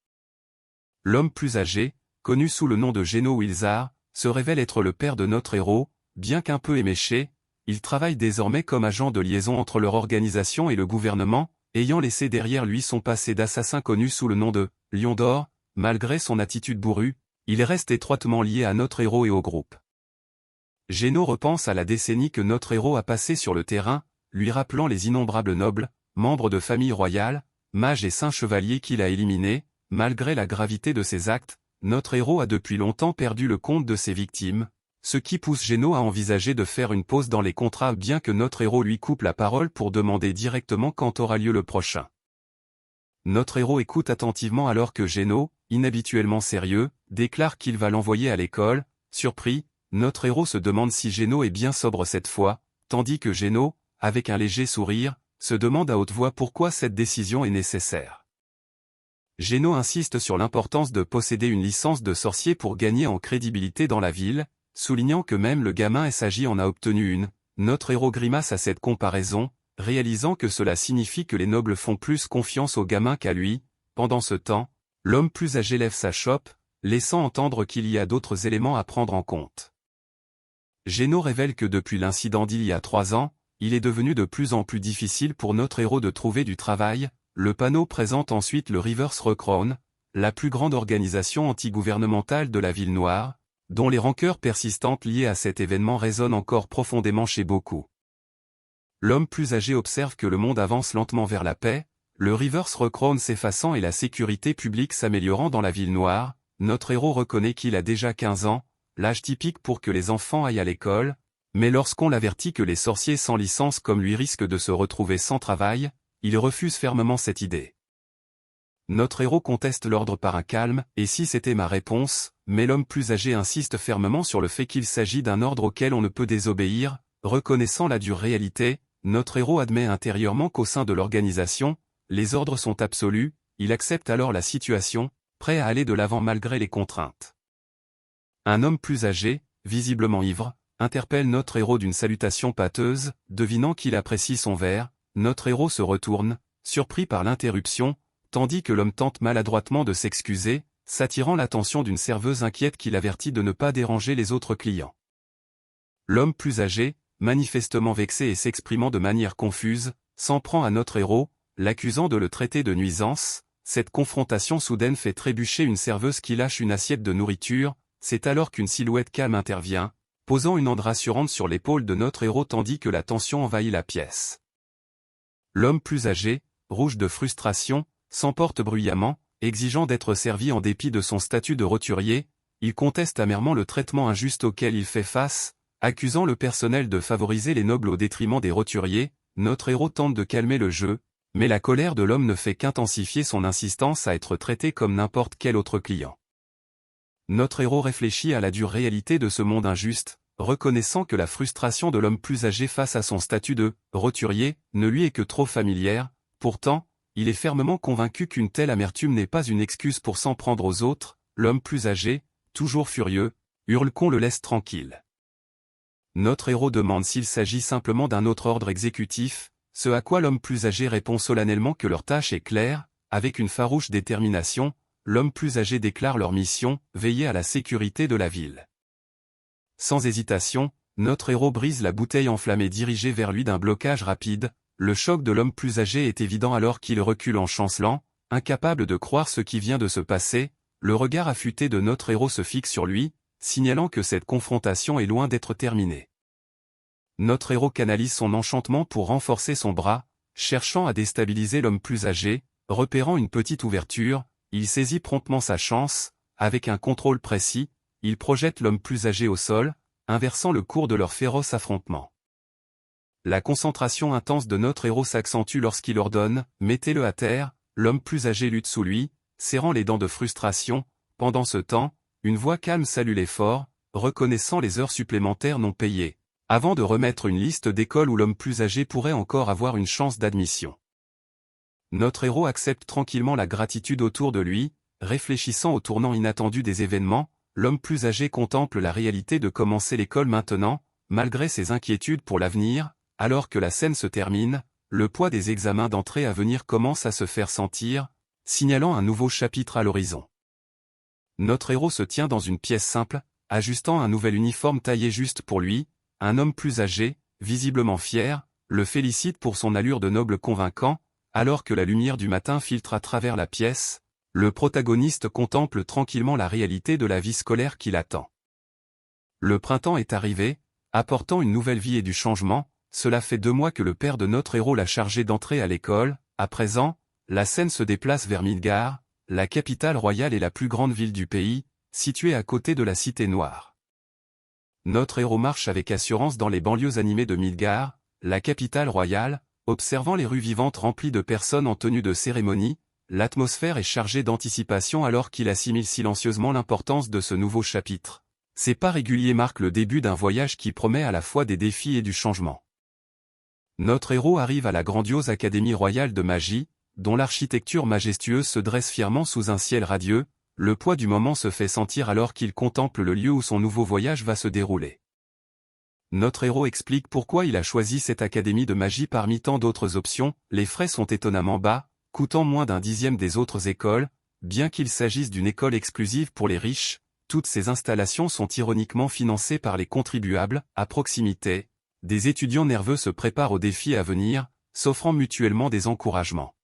L'homme plus âgé, connu sous le nom de Géno Wilzar, se révèle être le père de notre héros. Bien qu'un peu éméché, il travaille désormais comme agent de liaison entre leur organisation et le gouvernement, ayant laissé derrière lui son passé d'assassin connu sous le nom de Lion d'Or. Malgré son attitude bourrue, il reste étroitement lié à notre héros et au groupe. Géno repense à la décennie que notre héros a passée sur le terrain, lui rappelant les innombrables nobles, membres de familles royales, mages et saints chevaliers qu'il a éliminés. Malgré la gravité de ses actes, notre héros a depuis longtemps perdu le compte de ses victimes, ce qui pousse Géno à envisager de faire une pause dans les contrats bien que notre héros lui coupe la parole pour demander directement quand aura lieu le prochain. Notre héros écoute attentivement alors que Géno, inhabituellement sérieux, déclare qu'il va l'envoyer à l'école. Surpris, notre héros se demande si Géno est bien sobre cette fois, tandis que Géno, avec un léger sourire, se demande à haute voix pourquoi cette décision est nécessaire. Géno insiste sur l'importance de posséder une licence de sorcier pour gagner en crédibilité dans la ville, soulignant que même le gamin SAJ en a obtenu une. Notre héros grimace à cette comparaison, réalisant que cela signifie que les nobles font plus confiance au gamin qu'à lui. Pendant ce temps, l'homme plus âgé lève sa chope, laissant entendre qu'il y a d'autres éléments à prendre en compte. Géno révèle que depuis l'incident d'il y a 3 ans, il est devenu de plus en plus difficile pour notre héros de trouver du travail. Le panneau présente ensuite le Rivers Recrown, la plus grande organisation anti-gouvernementale de la ville noire, dont les rancœurs persistantes liées à cet événement résonnent encore profondément chez beaucoup. L'homme plus âgé observe que le monde avance lentement vers la paix, le Rivers Recrown s'effaçant et la sécurité publique s'améliorant dans la ville noire. Notre héros reconnaît qu'il a déjà 15 ans, l'âge typique pour que les enfants aillent à l'école, mais lorsqu'on l'avertit que les sorciers sans licence comme lui risquent de se retrouver sans travail, il refuse fermement cette idée. Notre héros conteste l'ordre par un calme « et si c'était ma réponse », mais l'homme plus âgé insiste fermement sur le fait qu'il s'agit d'un ordre auquel on ne peut désobéir. Reconnaissant la dure réalité, notre héros admet intérieurement qu'au sein de l'organisation, les ordres sont absolus. Il accepte alors la situation, prêt à aller de l'avant malgré les contraintes. Un homme plus âgé, visiblement ivre, interpelle notre héros d'une salutation pâteuse, devinant qu'il apprécie son verre. Notre héros se retourne, surpris par l'interruption, tandis que l'homme tente maladroitement de s'excuser, s'attirant l'attention d'une serveuse inquiète qui l'avertit de ne pas déranger les autres clients. L'homme plus âgé, manifestement vexé et s'exprimant de manière confuse, s'en prend à notre héros, l'accusant de le traiter de nuisance. Cette confrontation soudaine fait trébucher une serveuse qui lâche une assiette de nourriture. C'est alors qu'une silhouette calme intervient, posant une hand rassurante sur l'épaule de notre héros tandis que la tension envahit la pièce. L'homme plus âgé, rouge de frustration, s'emporte bruyamment, exigeant d'être servi en dépit de son statut de roturier, il conteste amèrement le traitement injuste auquel il fait face, accusant le personnel de favoriser les nobles au détriment des roturiers. Notre héros tente de calmer le jeu, mais la colère de l'homme ne fait qu'intensifier son insistance à être traité comme n'importe quel autre client. Notre héros réfléchit à la dure réalité de ce monde injuste, reconnaissant que la frustration de l'homme plus âgé face à son statut de roturier ne lui est que trop familière. Pourtant, il est fermement convaincu qu'une telle amertume n'est pas une excuse pour s'en prendre aux autres. L'homme plus âgé, toujours furieux, hurle qu'on le laisse tranquille. Notre héros demande s'il s'agit simplement d'un autre ordre exécutif, ce à quoi l'homme plus âgé répond solennellement que leur tâche est claire. Avec une farouche détermination, l'homme plus âgé déclare leur mission, veiller à la sécurité de la ville. Sans hésitation, notre héros brise la bouteille enflammée dirigée vers lui d'un blocage rapide. Le choc de l'homme plus âgé est évident alors qu'il recule en chancelant, incapable de croire ce qui vient de se passer. Le regard affûté de notre héros se fixe sur lui, signalant que cette confrontation est loin d'être terminée. Notre héros canalise son enchantement pour renforcer son bras, cherchant à déstabiliser l'homme plus âgé. Repérant une petite ouverture, il saisit promptement sa chance. Avec un contrôle précis, il projette l'homme plus âgé au sol, inversant le cours de leur féroce affrontement. La concentration intense de notre héros s'accentue lorsqu'il ordonne « Mettez-le à terre ». L'homme plus âgé lutte sous lui, serrant les dents de frustration. Pendant ce temps, une voix calme salue l'effort, reconnaissant les heures supplémentaires non payées, avant de remettre une liste d'écoles où l'homme plus âgé pourrait encore avoir une chance d'admission. Notre héros accepte tranquillement la gratitude autour de lui, réfléchissant au tournant inattendu des événements. L'homme plus âgé contemple la réalité de commencer l'école maintenant, malgré ses inquiétudes pour l'avenir. Alors que la scène se termine, le poids des examens d'entrée à venir commence à se faire sentir, signalant un nouveau chapitre à l'horizon. Notre héros se tient dans une pièce simple, ajustant un nouvel uniforme taillé juste pour lui. Un homme plus âgé, visiblement fier, le félicite pour son allure de noble convaincant. Alors que la lumière du matin filtre à travers la pièce, le protagoniste contemple tranquillement la réalité de la vie scolaire qui l'attend. Le printemps est arrivé, apportant une nouvelle vie et du changement. Cela fait 2 mois que le père de notre héros l'a chargé d'entrer à l'école. À présent, la scène se déplace vers Midgard, la capitale royale et la plus grande ville du pays, située à côté de la Cité Noire. Notre héros marche avec assurance dans les banlieues animées de Midgard, la capitale royale, observant les rues vivantes remplies de personnes en tenue de cérémonie. L'atmosphère est chargée d'anticipation alors qu'il assimile silencieusement l'importance de ce nouveau chapitre. Ces pas réguliers marquent le début d'un voyage qui promet à la fois des défis et du changement. Notre héros arrive à la grandiose Académie royale de magie, dont l'architecture majestueuse se dresse fièrement sous un ciel radieux. Le poids du moment se fait sentir alors qu'il contemple le lieu où son nouveau voyage va se dérouler. Notre héros explique pourquoi il a choisi cette académie de magie parmi tant d'autres options. Les frais sont étonnamment bas, coûtant moins d'un dixième des autres écoles. Bien qu'il s'agisse d'une école exclusive pour les riches, toutes ces installations sont ironiquement financées par les contribuables. À proximité, des étudiants nerveux se préparent aux défis à venir, s'offrant mutuellement des encouragements.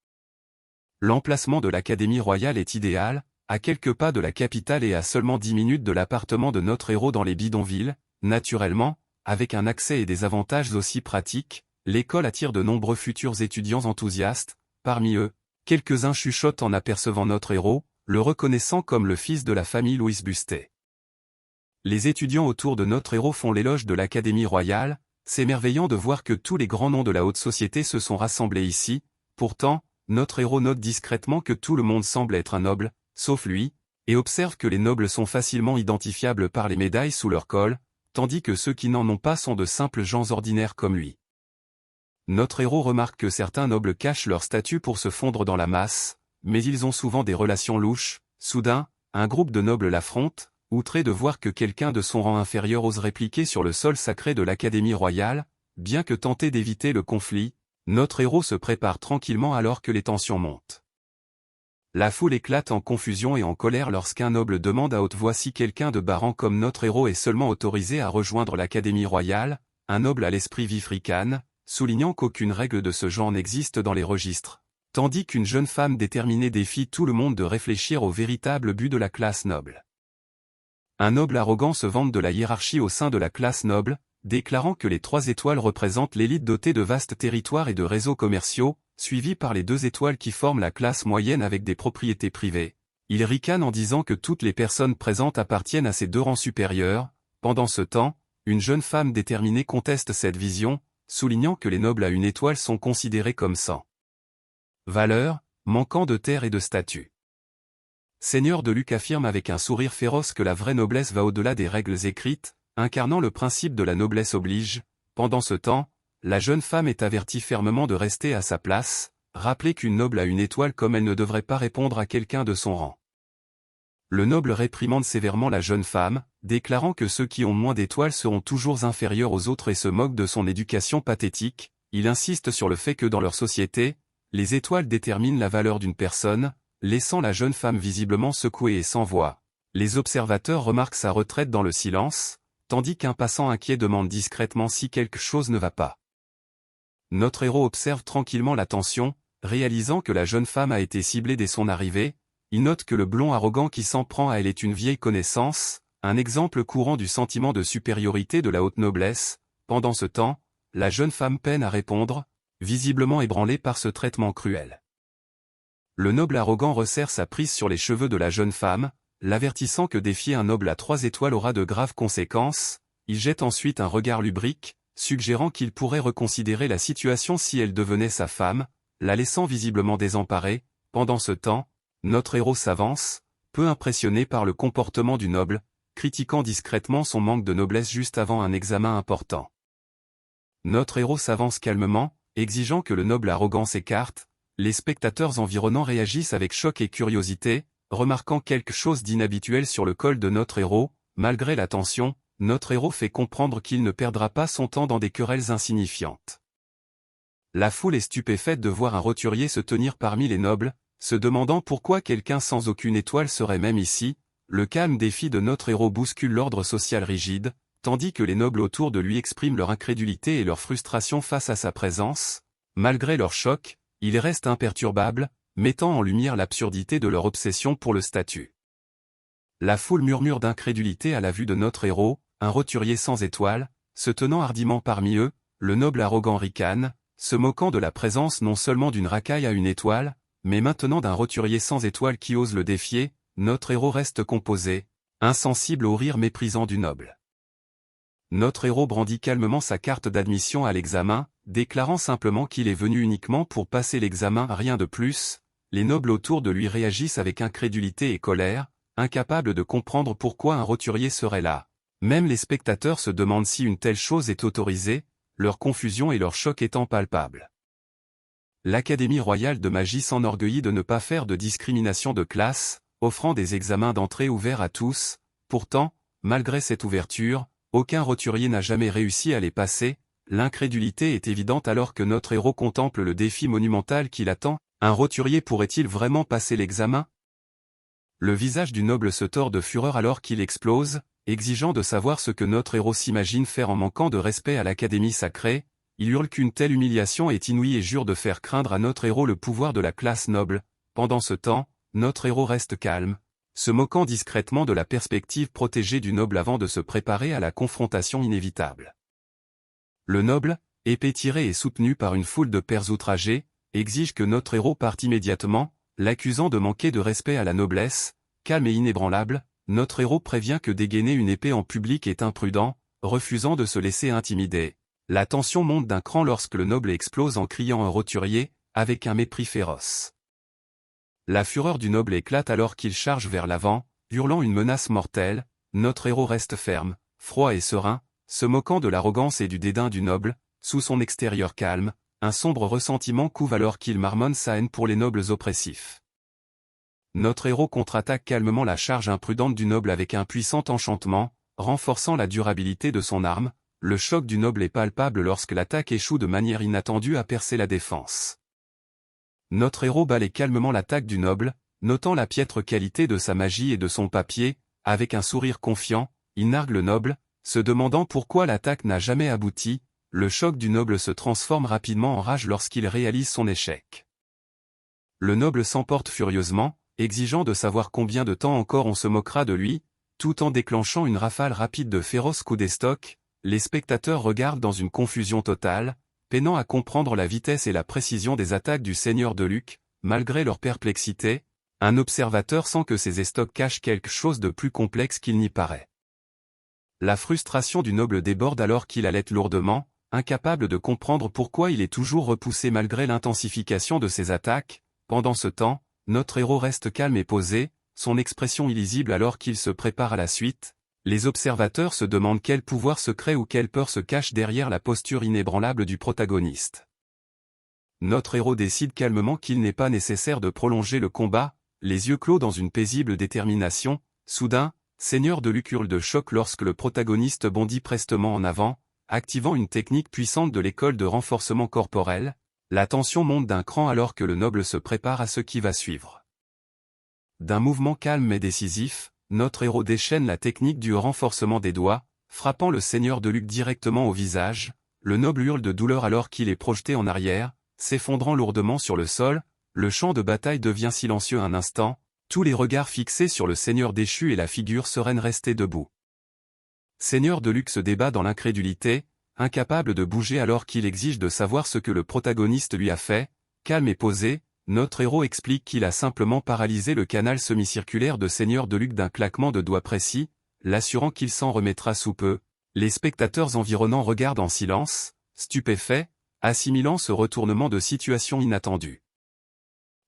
L'emplacement de l'Académie royale est idéal, à quelques pas de la capitale et à seulement 10 minutes de l'appartement de notre héros dans les bidonvilles. Naturellement, avec un accès et des avantages aussi pratiques, l'école attire de nombreux futurs étudiants enthousiastes. Parmi eux, quelques-uns chuchotent en apercevant notre héros, le reconnaissant comme le fils de la famille Louis Bustet. Les étudiants autour de notre héros font l'éloge de l'Académie royale, s'émerveillant de voir que tous les grands noms de la haute société se sont rassemblés ici. Pourtant, notre héros note discrètement que tout le monde semble être un noble, sauf lui, et observe que les nobles sont facilement identifiables par les médailles sous leur col, tandis que ceux qui n'en ont pas sont de simples gens ordinaires comme lui. Notre héros remarque que certains nobles cachent leur statut pour se fondre dans la masse, mais ils ont souvent des relations louches. Soudain, un groupe de nobles l'affronte, outré de voir que quelqu'un de son rang inférieur ose répliquer sur le sol sacré de l'Académie royale. Bien que tenté d'éviter le conflit, notre héros se prépare tranquillement alors que les tensions montent. La foule éclate en confusion et en colère lorsqu'un noble demande à haute voix si quelqu'un de bas rang comme notre héros est seulement autorisé à rejoindre l'Académie royale. Un noble à l'esprit vif ricane, soulignant qu'aucune règle de ce genre n'existe dans les registres, tandis qu'une jeune femme déterminée défie tout le monde de réfléchir au véritable but de la classe noble. Un noble arrogant se vante de la hiérarchie au sein de la classe noble, déclarant que les 3 étoiles représentent l'élite dotée de vastes territoires et de réseaux commerciaux, suivis par les 2 étoiles qui forment la classe moyenne avec des propriétés privées. Il ricane en disant que toutes les personnes présentes appartiennent à ces 2 rangs supérieurs. Pendant ce temps, une jeune femme déterminée conteste cette vision, soulignant que les nobles à 1 étoile sont considérés comme sans valeur, manquant de terre et de statut. Seigneur de Luc affirme avec un sourire féroce que la vraie noblesse va au-delà des règles écrites, incarnant le principe de la noblesse oblige. Pendant ce temps, la jeune femme est avertie fermement de rester à sa place, rappeler qu'une noble a 1 étoile comme elle ne devrait pas répondre à quelqu'un de son rang. Le noble réprimande sévèrement la jeune femme, déclarant que ceux qui ont moins d'étoiles seront toujours inférieurs aux autres et se moque de son éducation pathétique. Il insiste sur le fait que dans leur société, les étoiles déterminent la valeur d'une personne, laissant la jeune femme visiblement secouée et sans voix. Les observateurs remarquent sa retraite dans le silence, tandis qu'un passant inquiet demande discrètement si quelque chose ne va pas. Notre héros observe tranquillement la tension, réalisant que la jeune femme a été ciblée dès son arrivée. Il note que le blond arrogant qui s'en prend à elle est une vieille connaissance, un exemple courant du sentiment de supériorité de la haute noblesse. Pendant ce temps, la jeune femme peine à répondre, visiblement ébranlée par ce traitement cruel. Le noble arrogant resserre sa prise sur les cheveux de la jeune femme, l'avertissant que défier un noble à 3 étoiles aura de graves conséquences. Il jette ensuite un regard lubrique, suggérant qu'il pourrait reconsidérer la situation si elle devenait sa femme, la laissant visiblement désemparée. Pendant ce temps, notre héros s'avance, peu impressionné par le comportement du noble, critiquant discrètement son manque de noblesse juste avant un examen important. Notre héros s'avance calmement, exigeant que le noble arrogant s'écarte. Les spectateurs environnants réagissent avec choc et curiosité, remarquant quelque chose d'inhabituel sur le col de notre héros. Malgré la tension, notre héros fait comprendre qu'il ne perdra pas son temps dans des querelles insignifiantes. La foule est stupéfaite de voir un roturier se tenir parmi les nobles, se demandant pourquoi quelqu'un sans aucune étoile serait même ici. Le calme défi de notre héros bouscule l'ordre social rigide, tandis que les nobles autour de lui expriment leur incrédulité et leur frustration face à sa présence. Malgré leur choc, il reste imperturbable, mettant en lumière l'absurdité de leur obsession pour le statut. La foule murmure d'incrédulité à la vue de notre héros, un roturier sans étoile, se tenant hardiment parmi eux. Le noble arrogant ricane, se moquant de la présence non seulement d'une racaille à 1 étoile, mais maintenant d'un roturier sans étoile qui ose le défier. Notre héros reste composé, insensible au rire méprisant du noble. Notre héros brandit calmement sa carte d'admission à l'examen, déclarant simplement qu'il est venu uniquement pour passer l'examen, rien de plus. Les nobles autour de lui réagissent avec incrédulité et colère, incapables de comprendre pourquoi un roturier serait là. Même les spectateurs se demandent si une telle chose est autorisée, leur confusion et leur choc étant palpables. L'Académie royale de magie s'enorgueillit de ne pas faire de discrimination de classe, offrant des examens d'entrée ouverts à tous. Pourtant, malgré cette ouverture, aucun roturier n'a jamais réussi à les passer. L'incrédulité est évidente alors que notre héros contemple le défi monumental qui l'attend. Un roturier pourrait-il vraiment passer l'examen? Le visage du noble se tord de fureur alors qu'il explose, exigeant de savoir ce que notre héros s'imagine faire en manquant de respect à l'Académie sacrée. Il hurle qu'une telle humiliation est inouïe et jure de faire craindre à notre héros le pouvoir de la classe noble. Pendant ce temps, notre héros reste calme, se moquant discrètement de la perspective protégée du noble avant de se préparer à la confrontation inévitable. Le noble, épée tirée et soutenu par une foule de pairs outragés, exige que notre héros parte immédiatement, l'accusant de manquer de respect à la noblesse. Calme et inébranlable, notre héros prévient que dégainer une épée en public est imprudent, refusant de se laisser intimider. La tension monte d'un cran lorsque le noble explose en criant un roturier, avec un mépris féroce. La fureur du noble éclate alors qu'il charge vers l'avant, hurlant une menace mortelle. Notre héros reste ferme, froid et serein, se moquant de l'arrogance et du dédain du noble. Sous son extérieur calme, un sombre ressentiment couve alors qu'il marmonne sa haine pour les nobles oppressifs. Notre héros contre-attaque calmement la charge imprudente du noble avec un puissant enchantement, renforçant la durabilité de son arme. Le choc du noble est palpable lorsque l'attaque échoue de manière inattendue à percer la défense. Notre héros balaie calmement l'attaque du noble, notant la piètre qualité de sa magie et de son papier. Avec un sourire confiant, il nargue le noble, se demandant pourquoi l'attaque n'a jamais abouti. Le choc du noble se transforme rapidement en rage lorsqu'il réalise son échec. Le noble s'emporte furieusement, exigeant de savoir combien de temps encore on se moquera de lui, tout en déclenchant une rafale rapide de féroces coups d'estoc. les spectateurs regardent dans une confusion totale, peinant à comprendre la vitesse et la précision des attaques du Seigneur de Luc, malgré leur perplexité. Un observateur sent que ces estocs cachent quelque chose de plus complexe qu'il n'y paraît. La frustration du noble déborde alors qu'il halète lourdement, incapable de comprendre pourquoi il est toujours repoussé malgré l'intensification de ses attaques. Pendant ce temps, notre héros reste calme et posé, son expression illisible alors qu'il se prépare à la suite. Les observateurs se demandent quel pouvoir secret ou quelle peur se cache derrière la posture inébranlable du protagoniste. Notre héros décide calmement qu'il n'est pas nécessaire de prolonger le combat, les yeux clos dans une paisible détermination. Soudain, Seigneur de Luc hurle de choc lorsque le protagoniste bondit prestement en avant, activant une technique puissante de l'école de renforcement corporel. La tension monte d'un cran alors que le noble se prépare à ce qui va suivre. D'un mouvement calme mais décisif, notre héros déchaîne la technique du renforcement des doigts, frappant le Seigneur de Luc directement au visage. Le noble hurle de douleur alors qu'il est projeté en arrière, s'effondrant lourdement sur le sol. Le champ de bataille devient silencieux un instant, tous les regards fixés sur le Seigneur déchu et la figure sereine restée debout. Seigneur de Luc se débat dans l'incrédulité, incapable de bouger alors qu'il exige de savoir ce que le protagoniste lui a fait. Calme et posé, notre héros explique qu'il a simplement paralysé le canal semi-circulaire de Seigneur de Luc d'un claquement de doigts précis, l'assurant qu'il s'en remettra sous peu. Les spectateurs environnants regardent en silence, stupéfaits, assimilant ce retournement de situation inattendu.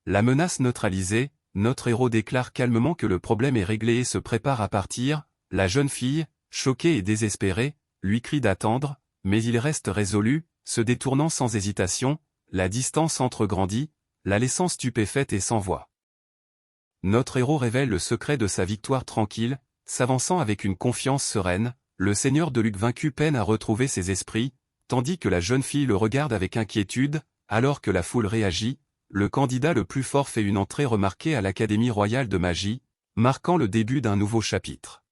La menace neutralisée, notre héros déclare calmement que le problème est réglé et se prépare à partir. La jeune fille, choquée et désespérée, lui crie d'attendre, mais il reste résolu, se détournant sans hésitation. La distance entre-grandit, la laissant stupéfaite et sans voix. Notre héros révèle le secret de sa victoire tranquille, s'avançant avec une confiance sereine. Le Seigneur de Luc vaincu peine à retrouver ses esprits, tandis que la jeune fille le regarde avec inquiétude. Alors que la foule réagit, le candidat le plus fort fait une entrée remarquée à l'Académie royale de magie, marquant le début d'un nouveau chapitre.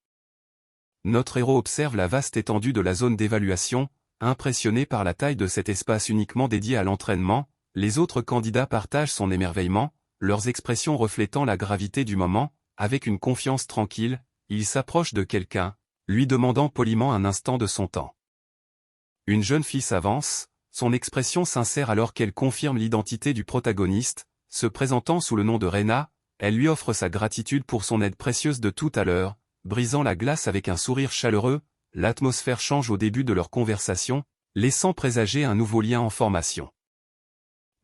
Notre héros observe la vaste étendue de la zone d'évaluation, impressionné par la taille de cet espace uniquement dédié à l'entraînement. Les autres candidats partagent son émerveillement, leurs expressions reflétant la gravité du moment. Avec une confiance tranquille, il s'approche de quelqu'un, lui demandant poliment un instant de son temps. Une jeune fille s'avance, son expression sincère alors qu'elle confirme l'identité du protagoniste. Se présentant sous le nom de Rena, elle lui offre sa gratitude pour son aide précieuse de tout à l'heure, brisant la glace avec un sourire chaleureux. L'atmosphère change au début de leur conversation, laissant présager un nouveau lien en formation.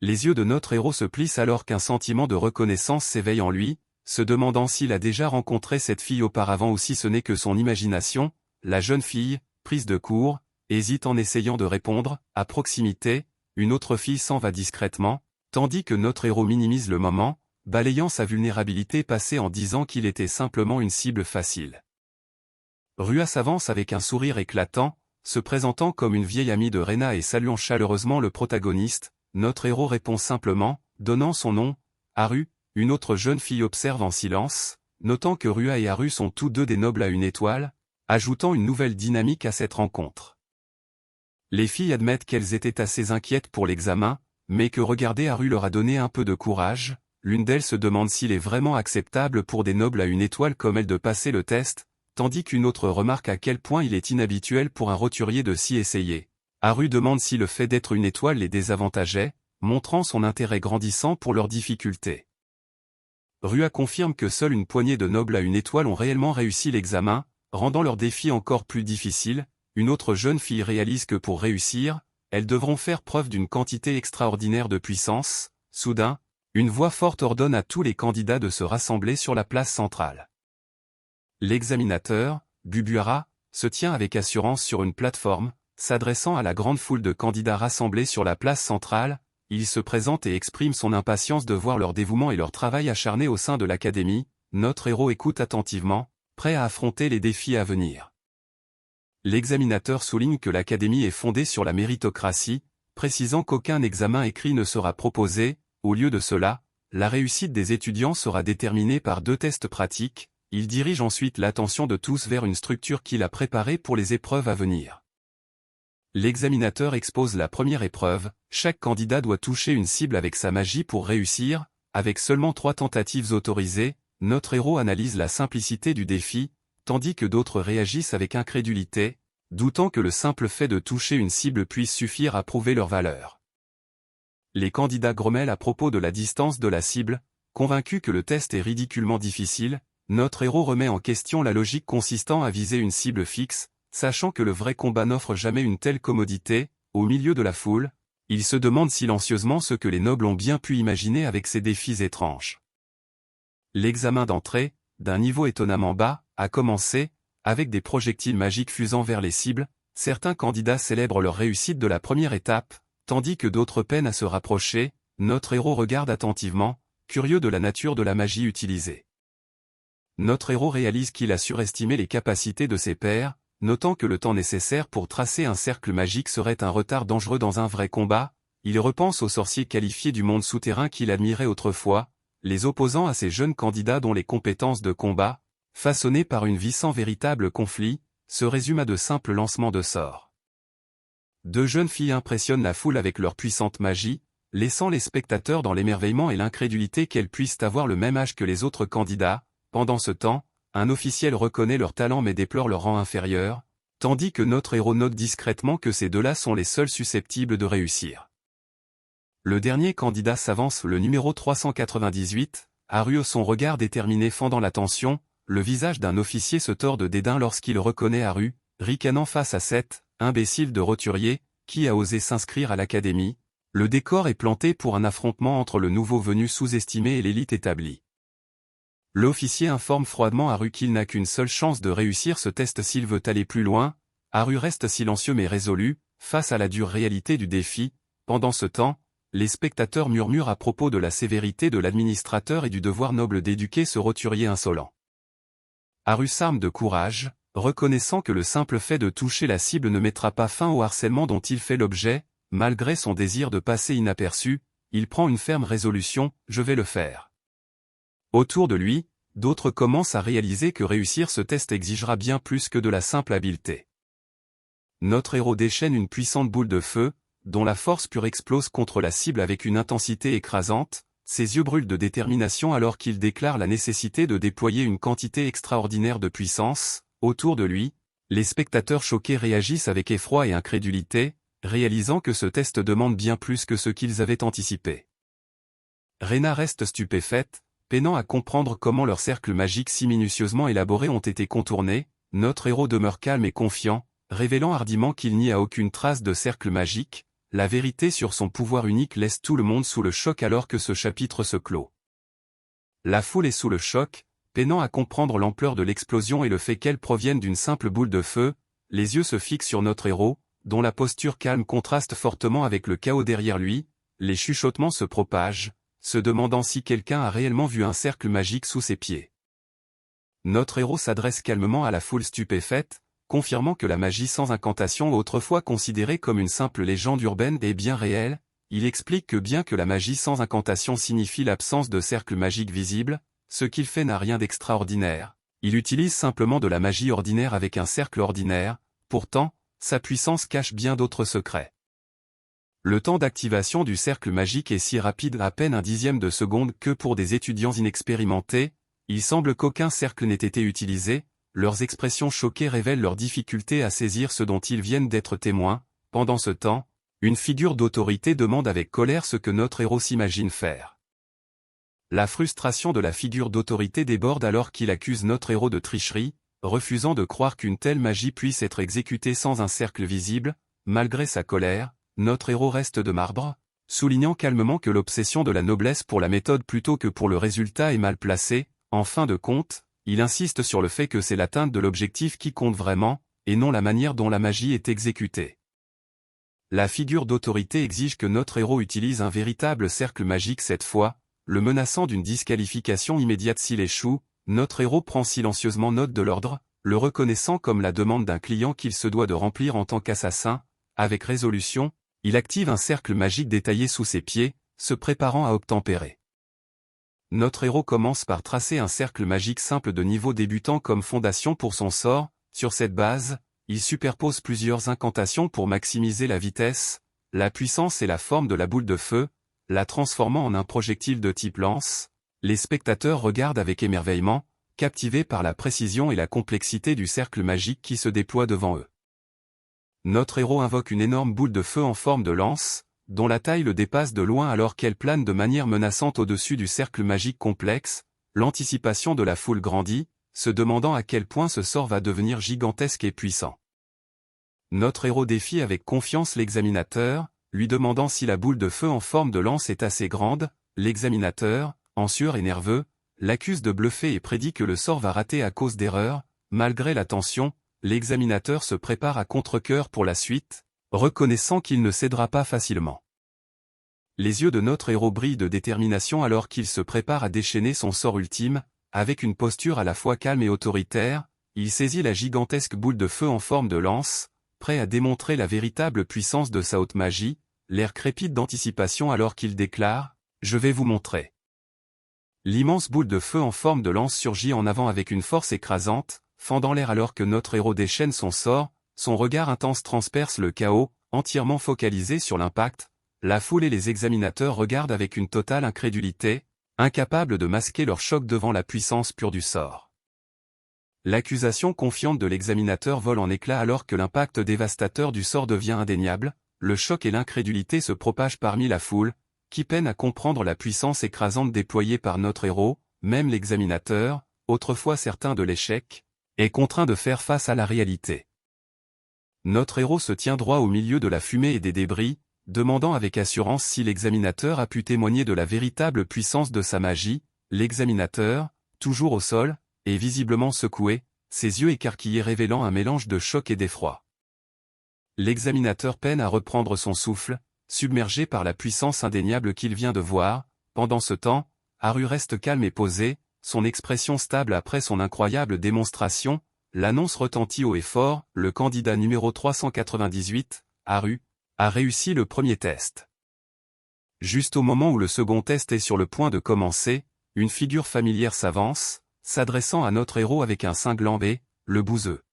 Les yeux de notre héros se plissent alors qu'un sentiment de reconnaissance s'éveille en lui, se demandant s'il a déjà rencontré cette fille auparavant ou si ce n'est que son imagination. La jeune fille, prise de court, hésite en essayant de répondre. À proximité, une autre fille s'en va discrètement, tandis que notre héros minimise le moment, balayant sa vulnérabilité passée en disant qu'il était simplement une cible facile. Rua s'avance avec un sourire éclatant, se présentant comme une vieille amie de Rena et saluant chaleureusement le protagoniste. Notre héros répond simplement, donnant son nom. Haru, une autre jeune fille observe en silence, notant que Rua et Haru sont tous deux des nobles à une étoile, ajoutant une nouvelle dynamique à cette rencontre. Les filles admettent qu'elles étaient assez inquiètes pour l'examen, mais que regarder Haru leur a donné un peu de courage. L'une d'elles se demande s'il est vraiment acceptable pour des nobles à une étoile comme elle de passer le test, tandis qu'une autre remarque à quel point il est inhabituel pour un roturier de s'y essayer. Haru demande si le fait d'être une étoile les désavantageait, montrant son intérêt grandissant pour leurs difficultés. Rua confirme que seule une poignée de nobles à une étoile ont réellement réussi l'examen, rendant leur défi encore plus difficile. Une autre jeune fille réalise que pour réussir, elles devront faire preuve d'une quantité extraordinaire de puissance. Soudain, une voix forte ordonne à tous les candidats de se rassembler sur la place centrale. L'examinateur, Bubuara, se tient avec assurance sur une plateforme, s'adressant à la grande foule de candidats rassemblés sur la place centrale. Il se présente et exprime son impatience de voir leur dévouement et leur travail acharné au sein de l'Académie. Notre héros écoute attentivement, prêt à affronter les défis à venir. L'examinateur souligne que l'Académie est fondée sur la méritocratie, précisant qu'aucun examen écrit ne sera proposé. Au lieu de cela, la réussite des étudiants sera déterminée par 2 tests pratiques. Il dirige ensuite l'attention de tous vers une structure qu'il a préparée pour les épreuves à venir. L'examinateur expose la première épreuve. Chaque candidat doit toucher une cible avec sa magie pour réussir. Avec seulement 3 tentatives autorisées, notre héros analyse la simplicité du défi, tandis que d'autres réagissent avec incrédulité. doutant que le simple fait de toucher une cible puisse suffire à prouver leur valeur. Les candidats grommellent à propos de la distance de la cible, convaincus que le test est ridiculement difficile. Notre héros remet en question la logique consistant à viser une cible fixe, sachant que le vrai combat n'offre jamais une telle commodité. Au milieu de la foule, il se demande silencieusement ce que les nobles ont bien pu imaginer avec ces défis étranges. L'examen d'entrée, d'un niveau étonnamment bas, a commencé, avec des projectiles magiques fusant vers les cibles. Certains candidats célèbrent leur réussite de la première étape, tandis que d'autres peinent à se rapprocher. Notre héros regarde attentivement, curieux de la nature de la magie utilisée. Notre héros réalise qu'il a surestimé les capacités de ses pairs, notant que le temps nécessaire pour tracer un cercle magique serait un retard dangereux dans un vrai combat. Il repense aux sorciers qualifiés du monde souterrain qu'il admirait autrefois, les opposants à ces jeunes candidats dont les compétences de combat, façonnées par une vie sans véritable conflit, se résument à de simples lancements de sorts. Deux jeunes filles impressionnent la foule avec leur puissante magie, laissant les spectateurs dans l'émerveillement et l'incrédulité qu'elles puissent avoir le même âge que les autres candidats. Pendant ce temps, un officiel reconnaît leur talent mais déplore leur rang inférieur, tandis que notre héros note discrètement que ces deux-là sont les seuls susceptibles de réussir. Le dernier candidat s'avance, le numéro 398, Haru, son regard déterminé fendant l'attention. Le visage d'un officier se tord de dédain lorsqu'il reconnaît Haru, ricanant face à cet imbécile de roturier, qui a osé s'inscrire à l'académie. Le décor est planté pour un affrontement entre le nouveau venu sous-estimé et l'élite établie. L'officier informe froidement Haru qu'il n'a qu'une seule chance de réussir ce test s'il veut aller plus loin. Haru reste silencieux mais résolu, face à la dure réalité du défi. Pendant ce temps, les spectateurs murmurent à propos de la sévérité de l'administrateur et du devoir noble d'éduquer ce roturier insolent. Haru s'arme de courage, reconnaissant que le simple fait de toucher la cible ne mettra pas fin au harcèlement dont il fait l'objet. Malgré son désir de passer inaperçu, il prend une ferme résolution, je vais le faire. Autour de lui, d'autres commencent à réaliser que réussir ce test exigera bien plus que de la simple habileté. Notre héros déchaîne une puissante boule de feu, dont la force pure explose contre la cible avec une intensité écrasante. Ses yeux brûlent de détermination alors qu'il déclare la nécessité de déployer une quantité extraordinaire de puissance. Autour de lui, les spectateurs choqués réagissent avec effroi et incrédulité, réalisant que ce test demande bien plus que ce qu'ils avaient anticipé. Rena reste stupéfaite, peinant à comprendre comment leurs cercles magiques si minutieusement élaborés ont été contournés. Notre héros demeure calme et confiant, révélant hardiment qu'il n'y a aucune trace de cercle magique. La vérité sur son pouvoir unique laisse tout le monde sous le choc alors que ce chapitre se clôt. La foule est sous le choc, peinant à comprendre l'ampleur de l'explosion et le fait qu'elle provienne d'une simple boule de feu. Les yeux se fixent sur notre héros, dont la posture calme contraste fortement avec le chaos derrière lui. Les chuchotements se propagent, se demandant si quelqu'un a réellement vu un cercle magique sous ses pieds. Notre héros s'adresse calmement à la foule stupéfaite, confirmant que la magie sans incantation, autrefois considérée comme une simple légende urbaine, est bien réelle. Il explique que bien que la magie sans incantation signifie l'absence de cercle magique visible, ce qu'il fait n'a rien d'extraordinaire. Il utilise simplement de la magie ordinaire avec un cercle ordinaire. Pourtant, sa puissance cache bien d'autres secrets. Le temps d'activation du cercle magique est si rapide, à peine un dixième de seconde, que pour des étudiants inexpérimentés, il semble qu'aucun cercle n'ait été utilisé. Leurs expressions choquées révèlent leur difficulté à saisir ce dont ils viennent d'être témoins. Pendant ce temps, une figure d'autorité demande avec colère ce que notre héros s'imagine faire. La frustration de la figure d'autorité déborde alors qu'il accuse notre héros de tricherie, refusant de croire qu'une telle magie puisse être exécutée sans un cercle visible. Malgré sa colère, notre héros reste de marbre, soulignant calmement que l'obsession de la noblesse pour la méthode plutôt que pour le résultat est mal placée. En fin de compte, il insiste sur le fait que c'est l'atteinte de l'objectif qui compte vraiment, et non la manière dont la magie est exécutée. La figure d'autorité exige que notre héros utilise un véritable cercle magique cette fois, le menaçant d'une disqualification immédiate s'il échoue. Notre héros prend silencieusement note de l'ordre, le reconnaissant comme la demande d'un client qu'il se doit de remplir en tant qu'assassin. Avec résolution, il active un cercle magique détaillé sous ses pieds, se préparant à obtempérer. Notre héros commence par tracer un cercle magique simple de niveau débutant comme fondation pour son sort. Sur cette base, il superpose plusieurs incantations pour maximiser la vitesse, la puissance et la forme de la boule de feu, la transformant en un projectile de type lance. Les spectateurs regardent avec émerveillement, captivés par la précision et la complexité du cercle magique qui se déploie devant eux. Notre héros invoque une énorme boule de feu en forme de lance, dont la taille le dépasse de loin alors qu'elle plane de manière menaçante au-dessus du cercle magique complexe. L'anticipation de la foule grandit, se demandant à quel point ce sort va devenir gigantesque et puissant. Notre héros défie avec confiance l'examinateur, lui demandant si la boule de feu en forme de lance est assez grande. L'examinateur, en sueur et nerveux, l'accuse de bluffer et prédit que le sort va rater à cause d'erreurs. Malgré la tension, l'examinateur se prépare à contre-cœur pour la suite, reconnaissant qu'il ne cédera pas facilement. Les yeux de notre héros brillent de détermination alors qu'il se prépare à déchaîner son sort ultime. Avec une posture à la fois calme et autoritaire, il saisit la gigantesque boule de feu en forme de lance, prêt à démontrer la véritable puissance de sa haute magie. L'air crépite d'anticipation alors qu'il déclare « Je vais vous montrer ». L'immense boule de feu en forme de lance surgit en avant avec une force écrasante, fendant l'air alors que notre héros déchaîne son sort. Son regard intense transperce le chaos, entièrement focalisé sur l'impact. La foule et les examinateurs regardent avec une totale incrédulité, incapables de masquer leur choc devant la puissance pure du sort. L'accusation confiante de l'examinateur vole en éclats alors que l'impact dévastateur du sort devient indéniable. Le choc et l'incrédulité se propagent parmi la foule, qui peine à comprendre la puissance écrasante déployée par notre héros. Même l'examinateur, autrefois certain de l'échec, est contraint de faire face à la réalité. Notre héros se tient droit au milieu de la fumée et des débris, demandant avec assurance si l'examinateur a pu témoigner de la véritable puissance de sa magie. L'examinateur, toujours au sol, est visiblement secoué, ses yeux écarquillés révélant un mélange de choc et d'effroi. L'examinateur peine à reprendre son souffle, submergé par la puissance indéniable qu'il vient de voir. Pendant ce temps, Haru reste calme et posé, son expression stable après son incroyable démonstration. L'annonce retentit haut et fort, le candidat numéro 398, Haru, a réussi le premier test. Juste au moment où le second test est sur le point de commencer, une figure familière s'avance, s'adressant à notre héros avec un cinglant B, le bouseux.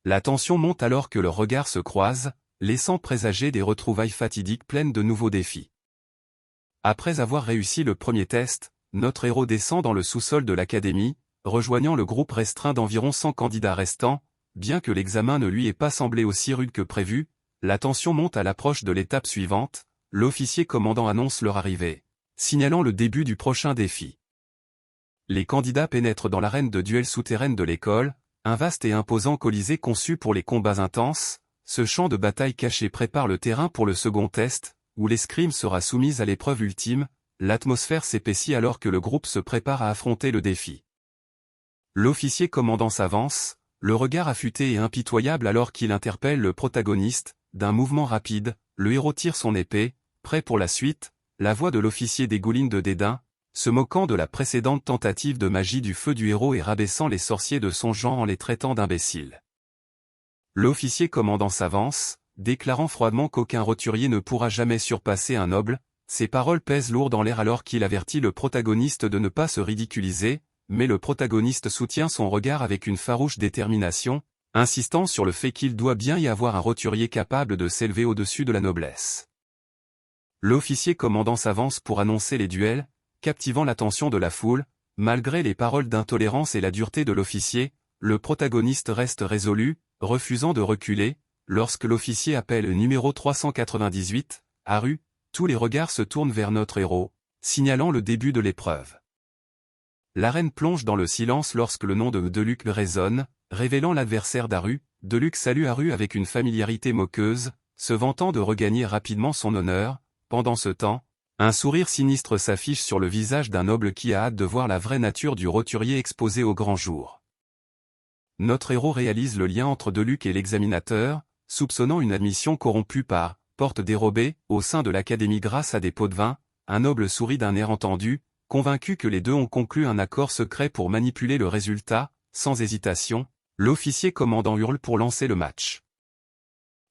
La tension monte alors que leurs regards se croisent, laissant présager des retrouvailles fatidiques pleines de nouveaux défis. Après avoir réussi le premier test, notre héros descend dans le sous-sol de l'académie, rejoignant le groupe restreint d'environ 100 candidats restants. Bien que l'examen ne lui ait pas semblé aussi rude que prévu, la tension monte à l'approche de l'étape suivante. L'officier commandant annonce leur arrivée, signalant le début du prochain défi. Les candidats pénètrent dans l'arène de duel souterraine de l'école, un vaste et imposant colisée conçu pour les combats intenses. Ce champ de bataille caché prépare le terrain pour le second test, où l'escrime sera soumise à l'épreuve ultime. L'atmosphère s'épaissit alors que le groupe se prépare à affronter le défi. L'officier commandant s'avance, le regard affûté et impitoyable alors qu'il interpelle le protagoniste. D'un mouvement rapide, le héros tire son épée, prêt pour la suite. La voix de l'officier dégouline de dédain, se moquant de la précédente tentative de magie du feu du héros et rabaissant les sorciers de son genre en les traitant d'imbéciles. L'officier commandant s'avance, déclarant froidement qu'aucun roturier ne pourra jamais surpasser un noble. Ses paroles pèsent lourd dans l'air alors qu'il avertit le protagoniste de ne pas se ridiculiser, mais le protagoniste soutient son regard avec une farouche détermination, insistant sur le fait qu'il doit bien y avoir un roturier capable de s'élever au-dessus de la noblesse. L'officier commandant s'avance pour annoncer les duels, captivant l'attention de la foule. Malgré les paroles d'intolérance et la dureté de l'officier, le protagoniste reste résolu, refusant de reculer. Lorsque l'officier appelle le numéro 398, Haru, tous les regards se tournent vers notre héros, signalant le début de l'épreuve. L'arène plonge dans le silence lorsque le nom de Deluc résonne, révélant l'adversaire d'Haru. Deluc salue Haru avec une familiarité moqueuse, se vantant de regagner rapidement son honneur. Pendant ce temps, un sourire sinistre s'affiche sur le visage d'un noble qui a hâte de voir la vraie nature du roturier exposée au grand jour. Notre héros réalise le lien entre Deluc et l'examinateur, soupçonnant une admission corrompue par porte dérobée au sein de l'académie grâce à des pots de vin. Un noble sourit d'un air entendu, convaincu que les deux ont conclu un accord secret pour manipuler le résultat. Sans hésitation, l'officier commandant hurle pour lancer le match.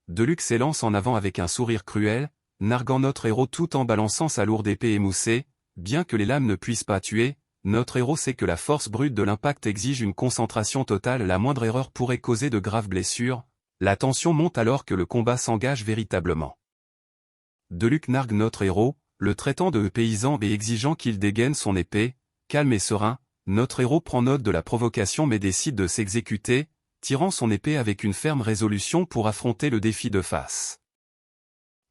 Deluc s'élance en avant avec un sourire cruel, narguant notre héros tout en balançant sa lourde épée émoussée. Bien que les lames ne puissent pas tuer, notre héros sait que la force brute de l'impact exige une concentration totale. La moindre erreur pourrait causer de graves blessures. La tension monte alors que le combat s'engage véritablement. Deluc nargue notre héros, le traitant de paysan et exigeant qu'il dégaine son épée. Calme et serein, notre héros prend note de la provocation mais décide de s'exécuter. tirant son épée avec une ferme résolution pour affronter le défi de face.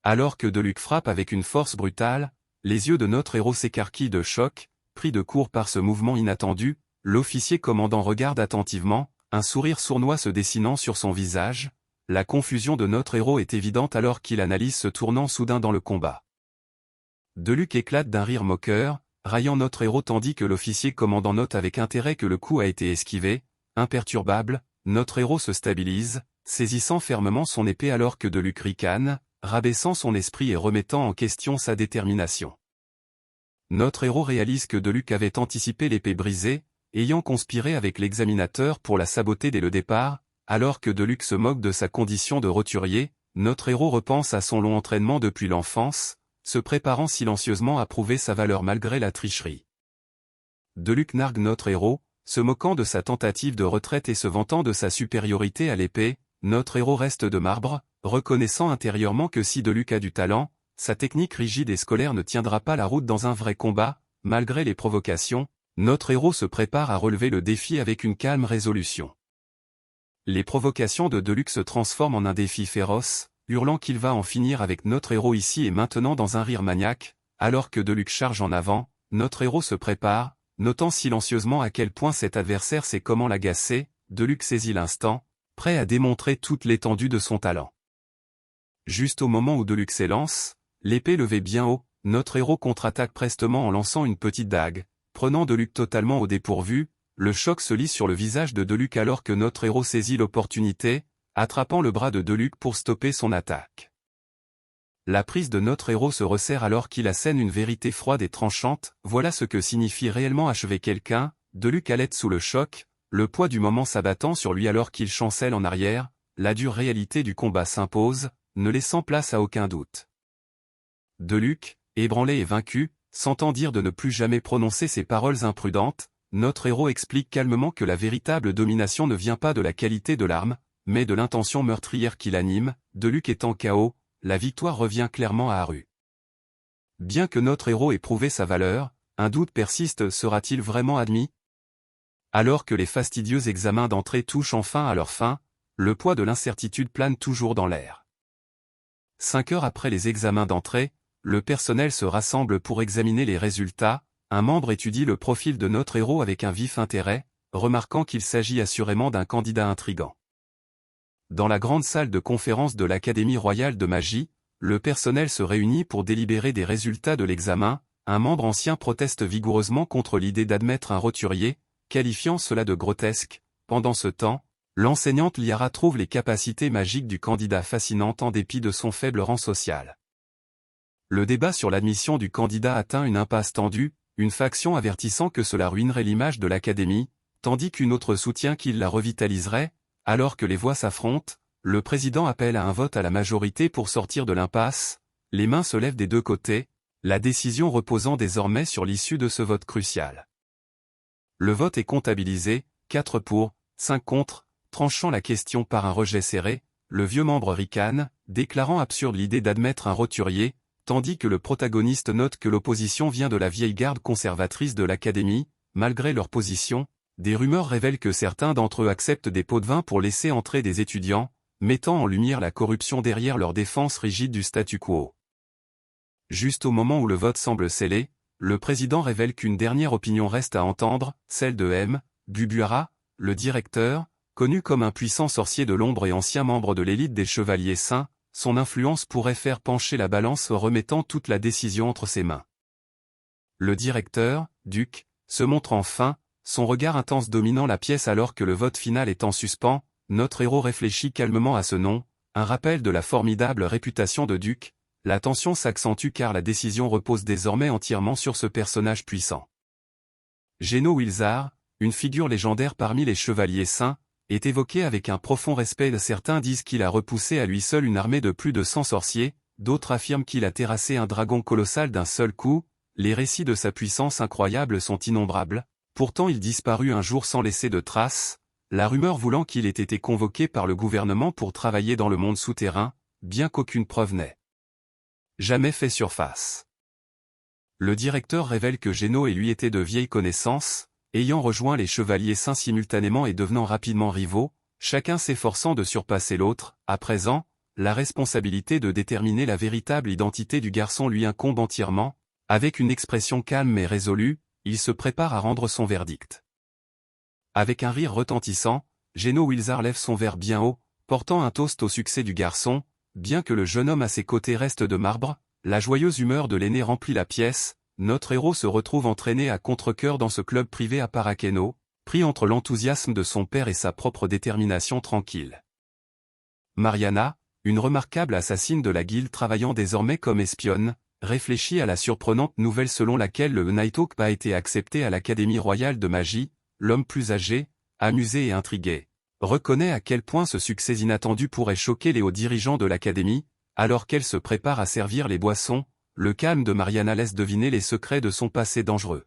Alors que Deluc frappe avec une force brutale, les yeux de notre héros s'écarquillent de choc, pris de court par ce mouvement inattendu, l'officier commandant regarde attentivement, un sourire sournois se dessinant sur son visage. La confusion de notre héros est évidente alors qu'il analyse ce tournant soudain dans le combat. Deluc éclate d'un rire moqueur, raillant notre héros tandis que l'officier commandant note avec intérêt que le coup a été esquivé. Imperturbable, notre héros se stabilise, saisissant fermement son épée alors que Deluc ricane, rabaissant son esprit et remettant en question sa détermination. Notre héros réalise que Deluc avait anticipé l'épée brisée, ayant conspiré avec l'examinateur pour la saboter dès le départ. Alors que Deluc se moque de sa condition de roturier, notre héros repense à son long entraînement depuis l'enfance, se préparant silencieusement à prouver sa valeur malgré la tricherie. Deluc nargue notre héros, se moquant de sa tentative de retraite et se vantant de sa supériorité à l'épée. Notre héros reste de marbre, reconnaissant intérieurement que si Deluc a du talent, sa technique rigide et scolaire ne tiendra pas la route dans un vrai combat. Malgré les provocations, notre héros se prépare à relever le défi avec une calme résolution. Les provocations de Deluc se transforment en un défi féroce, hurlant qu'il va en finir avec notre héros ici et maintenant dans un rire maniaque. Alors que Deluc charge en avant, notre héros se prépare, notant silencieusement à quel point cet adversaire sait comment l'agacer. Deluc saisit l'instant, prêt à démontrer toute l'étendue de son talent. Juste au moment où Deluc s'élance, l'épée levée bien haut, notre héros contre-attaque prestement en lançant une petite dague, prenant Deluc totalement au dépourvu. Le choc se lit sur le visage de Deluc alors que notre héros saisit l'opportunité, attrapant le bras de Deluc pour stopper son attaque. La prise de notre héros se resserre alors qu'il assène une vérité froide et tranchante. Voilà ce que signifie réellement achever quelqu'un. Deluc halète sous le choc, le poids du moment s'abattant sur lui alors qu'il chancelle en arrière. La dure réalité du combat s'impose, ne laissant place à aucun doute. Deluc, ébranlé et vaincu, s'entend dire de ne plus jamais prononcer ces paroles imprudentes. Notre héros explique calmement que la véritable domination ne vient pas de la qualité de l'arme, mais de l'intention meurtrière qui l'anime. Deluc étant KO, la victoire revient clairement à Haru. Bien que notre héros ait prouvé sa valeur, un doute persiste, sera-t-il vraiment admis? Alors que les fastidieux examens d'entrée touchent enfin à leur fin, le poids de l'incertitude plane toujours dans l'air. 5 heures après les examens d'entrée, le personnel se rassemble pour examiner les résultats. Un membre étudie le profil de notre héros avec un vif intérêt, remarquant qu'il s'agit assurément d'un candidat intrigant. Dans la grande salle de conférence de l'Académie royale de magie, le personnel se réunit pour délibérer des résultats de l'examen. Un membre ancien proteste vigoureusement contre l'idée d'admettre un roturier, qualifiant cela de grotesque. Pendant ce temps, l'enseignante Liara trouve les capacités magiques du candidat fascinantes en dépit de son faible rang social. Le débat sur l'admission du candidat atteint une impasse tendue, une faction avertissant que cela ruinerait l'image de l'Académie, tandis qu'une autre soutient qu'il la revitaliserait. Alors que les voix s'affrontent, le président appelle à un vote à la majorité pour sortir de l'impasse. Les mains se lèvent des deux côtés, la décision reposant désormais sur l'issue de ce vote crucial. Le vote est comptabilisé, 4 pour, 5 contre, tranchant la question par un rejet serré. Le vieux membre ricane, déclarant absurde l'idée d'admettre un roturier, tandis que le protagoniste note que l'opposition vient de la vieille garde conservatrice de l'Académie. Malgré leur position, des rumeurs révèlent que certains d'entre eux acceptent des pots de vin pour laisser entrer des étudiants, mettant en lumière la corruption derrière leur défense rigide du statu quo. Juste au moment où le vote semble scellé, le président révèle qu'une dernière opinion reste à entendre, celle de M. Bubuara, le directeur, connu comme un puissant sorcier de l'ombre et ancien membre de l'élite des Chevaliers Saints. Son influence pourrait faire pencher la balance remettant toute la décision entre ses mains. Le directeur, Duc, se montre enfin, son regard intense dominant la pièce alors que le vote final est en suspens. Notre héros réfléchit calmement à ce nom, un rappel de la formidable réputation de Duc. La tension s'accentue car la décision repose désormais entièrement sur ce personnage puissant. Geno Wilzar, une figure légendaire parmi les Chevaliers Saints, est évoqué avec un profond respect. Certains disent qu'il a repoussé à lui seul une armée de plus de 100 sorciers, d'autres affirment qu'il a terrassé un dragon colossal d'un seul coup. Les récits de sa puissance incroyable sont innombrables, pourtant il disparut un jour sans laisser de traces, la rumeur voulant qu'il ait été convoqué par le gouvernement pour travailler dans le monde souterrain, bien qu'aucune preuve n'ait jamais fait surface. Le directeur révèle que Geno et lui étaient de vieilles connaissances, ayant rejoint les Chevaliers Saints simultanément et devenant rapidement rivaux. chacun s'efforçant de surpasser l'autre. À présent, la responsabilité de déterminer la véritable identité du garçon lui incombe entièrement. Avec une expression calme et résolue, il se prépare à rendre son verdict. Avec un rire retentissant, Geno Wilzar lève son verre bien haut, portant un toast au succès du garçon. Bien que le jeune homme à ses côtés reste de marbre, la joyeuse humeur de l'aîné remplit la pièce. Notre héros se retrouve entraîné à contre-cœur dans ce club privé à Parakeno, pris entre l'enthousiasme de son père et sa propre détermination tranquille. Mariana, une remarquable assassine de la guilde travaillant désormais comme espionne, réfléchit à la surprenante nouvelle selon laquelle le Nighthawk a été accepté à l'Académie royale de magie. L'homme plus âgé, amusé et intrigué, reconnaît à quel point ce succès inattendu pourrait choquer les hauts dirigeants de l'Académie. Alors qu'elle se prépare à servir les boissons, le calme de Mariana laisse deviner les secrets de son passé dangereux.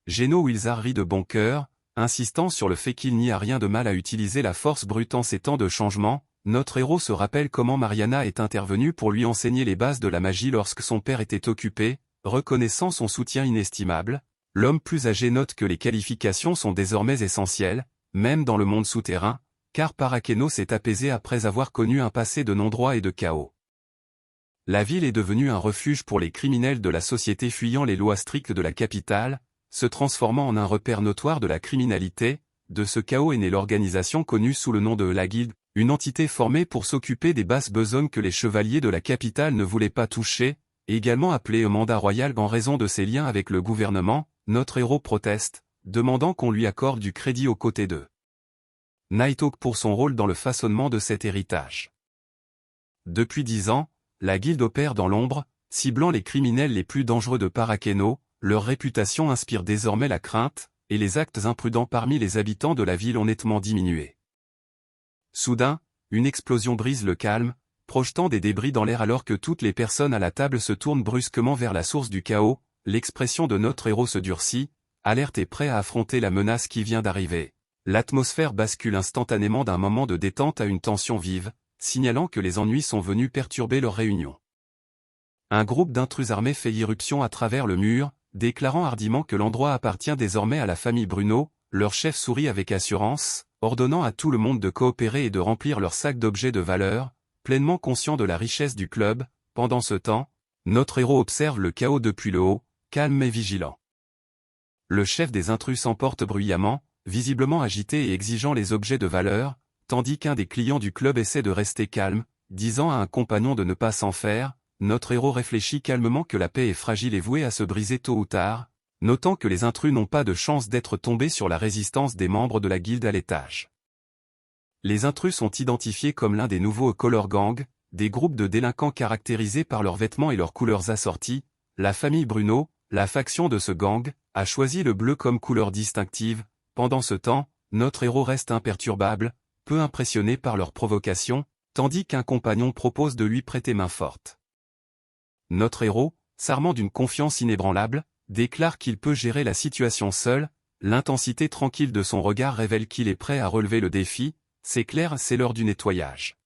Geno Wilzar rit de bon cœur, insistant sur le fait qu'il n'y a rien de mal à utiliser la force brute en ces temps de changement. Notre héros se rappelle comment Mariana est intervenue pour lui enseigner les bases de la magie lorsque son père était occupé. Reconnaissant son soutien inestimable, l'homme plus âgé note que les qualifications sont désormais essentielles, même dans le monde souterrain, car Parakeno s'est apaisé après avoir connu un passé de non-droit et de chaos. La ville est devenue un refuge pour les criminels de la société fuyant les lois strictes de la capitale, se transformant en un repère notoire de la criminalité. De ce chaos est née l'organisation connue sous le nom de la Guilde, une entité formée pour s'occuper des basses besognes que les chevaliers de la capitale ne voulaient pas toucher, également appelée au mandat royal en raison de ses liens avec le gouvernement. Notre héros proteste, demandant qu'on lui accorde du crédit aux côtés d'eux. Nighthawk pour son rôle dans le façonnement de cet héritage. Depuis 10 ans, la guilde opère dans l'ombre, ciblant les criminels les plus dangereux de Parakeno. Leur réputation inspire désormais la crainte, et les actes imprudents parmi les habitants de la ville ont nettement diminué. Soudain, une explosion brise le calme, projetant des débris dans l'air alors que toutes les personnes à la table se tournent brusquement vers la source du chaos. L'expression de notre héros se durcit, alerte et prêt à affronter la menace qui vient d'arriver. L'atmosphère bascule instantanément d'un moment de détente à une tension vive, signalant que les ennuis sont venus perturber leur réunion. Un groupe d'intrus armés fait irruption à travers le mur, déclarant hardiment que l'endroit appartient désormais à la famille Bruno. Leur chef sourit avec assurance, ordonnant à tout le monde de coopérer et de remplir leurs sacs d'objets de valeur, pleinement conscient de la richesse du club. Pendant ce temps, notre héros observe le chaos depuis le haut, calme mais vigilant. Le chef des intrus s'emporte bruyamment, visiblement agité et exigeant les objets de valeur, tandis qu'un des clients du club essaie de rester calme, disant à un compagnon de ne pas s'en faire. Notre héros réfléchit calmement que la paix est fragile et vouée à se briser tôt ou tard, notant que les intrus n'ont pas de chance d'être tombés sur la résistance des membres de la guilde à l'étage. Les intrus sont identifiés comme l'un des nouveaux Color Gang, des groupes de délinquants caractérisés par leurs vêtements et leurs couleurs assorties. La famille Bruno, la faction de ce gang, a choisi le bleu comme couleur distinctive. Pendant ce temps, notre héros reste imperturbable, peu impressionné par leur provocation, tandis qu'un compagnon propose de lui prêter main forte. Notre héros, s'armant d'une confiance inébranlable, déclare qu'il peut gérer la situation seul. L'intensité tranquille de son regard révèle qu'il est prêt à relever le défi. C'est clair, c'est l'heure du nettoyage.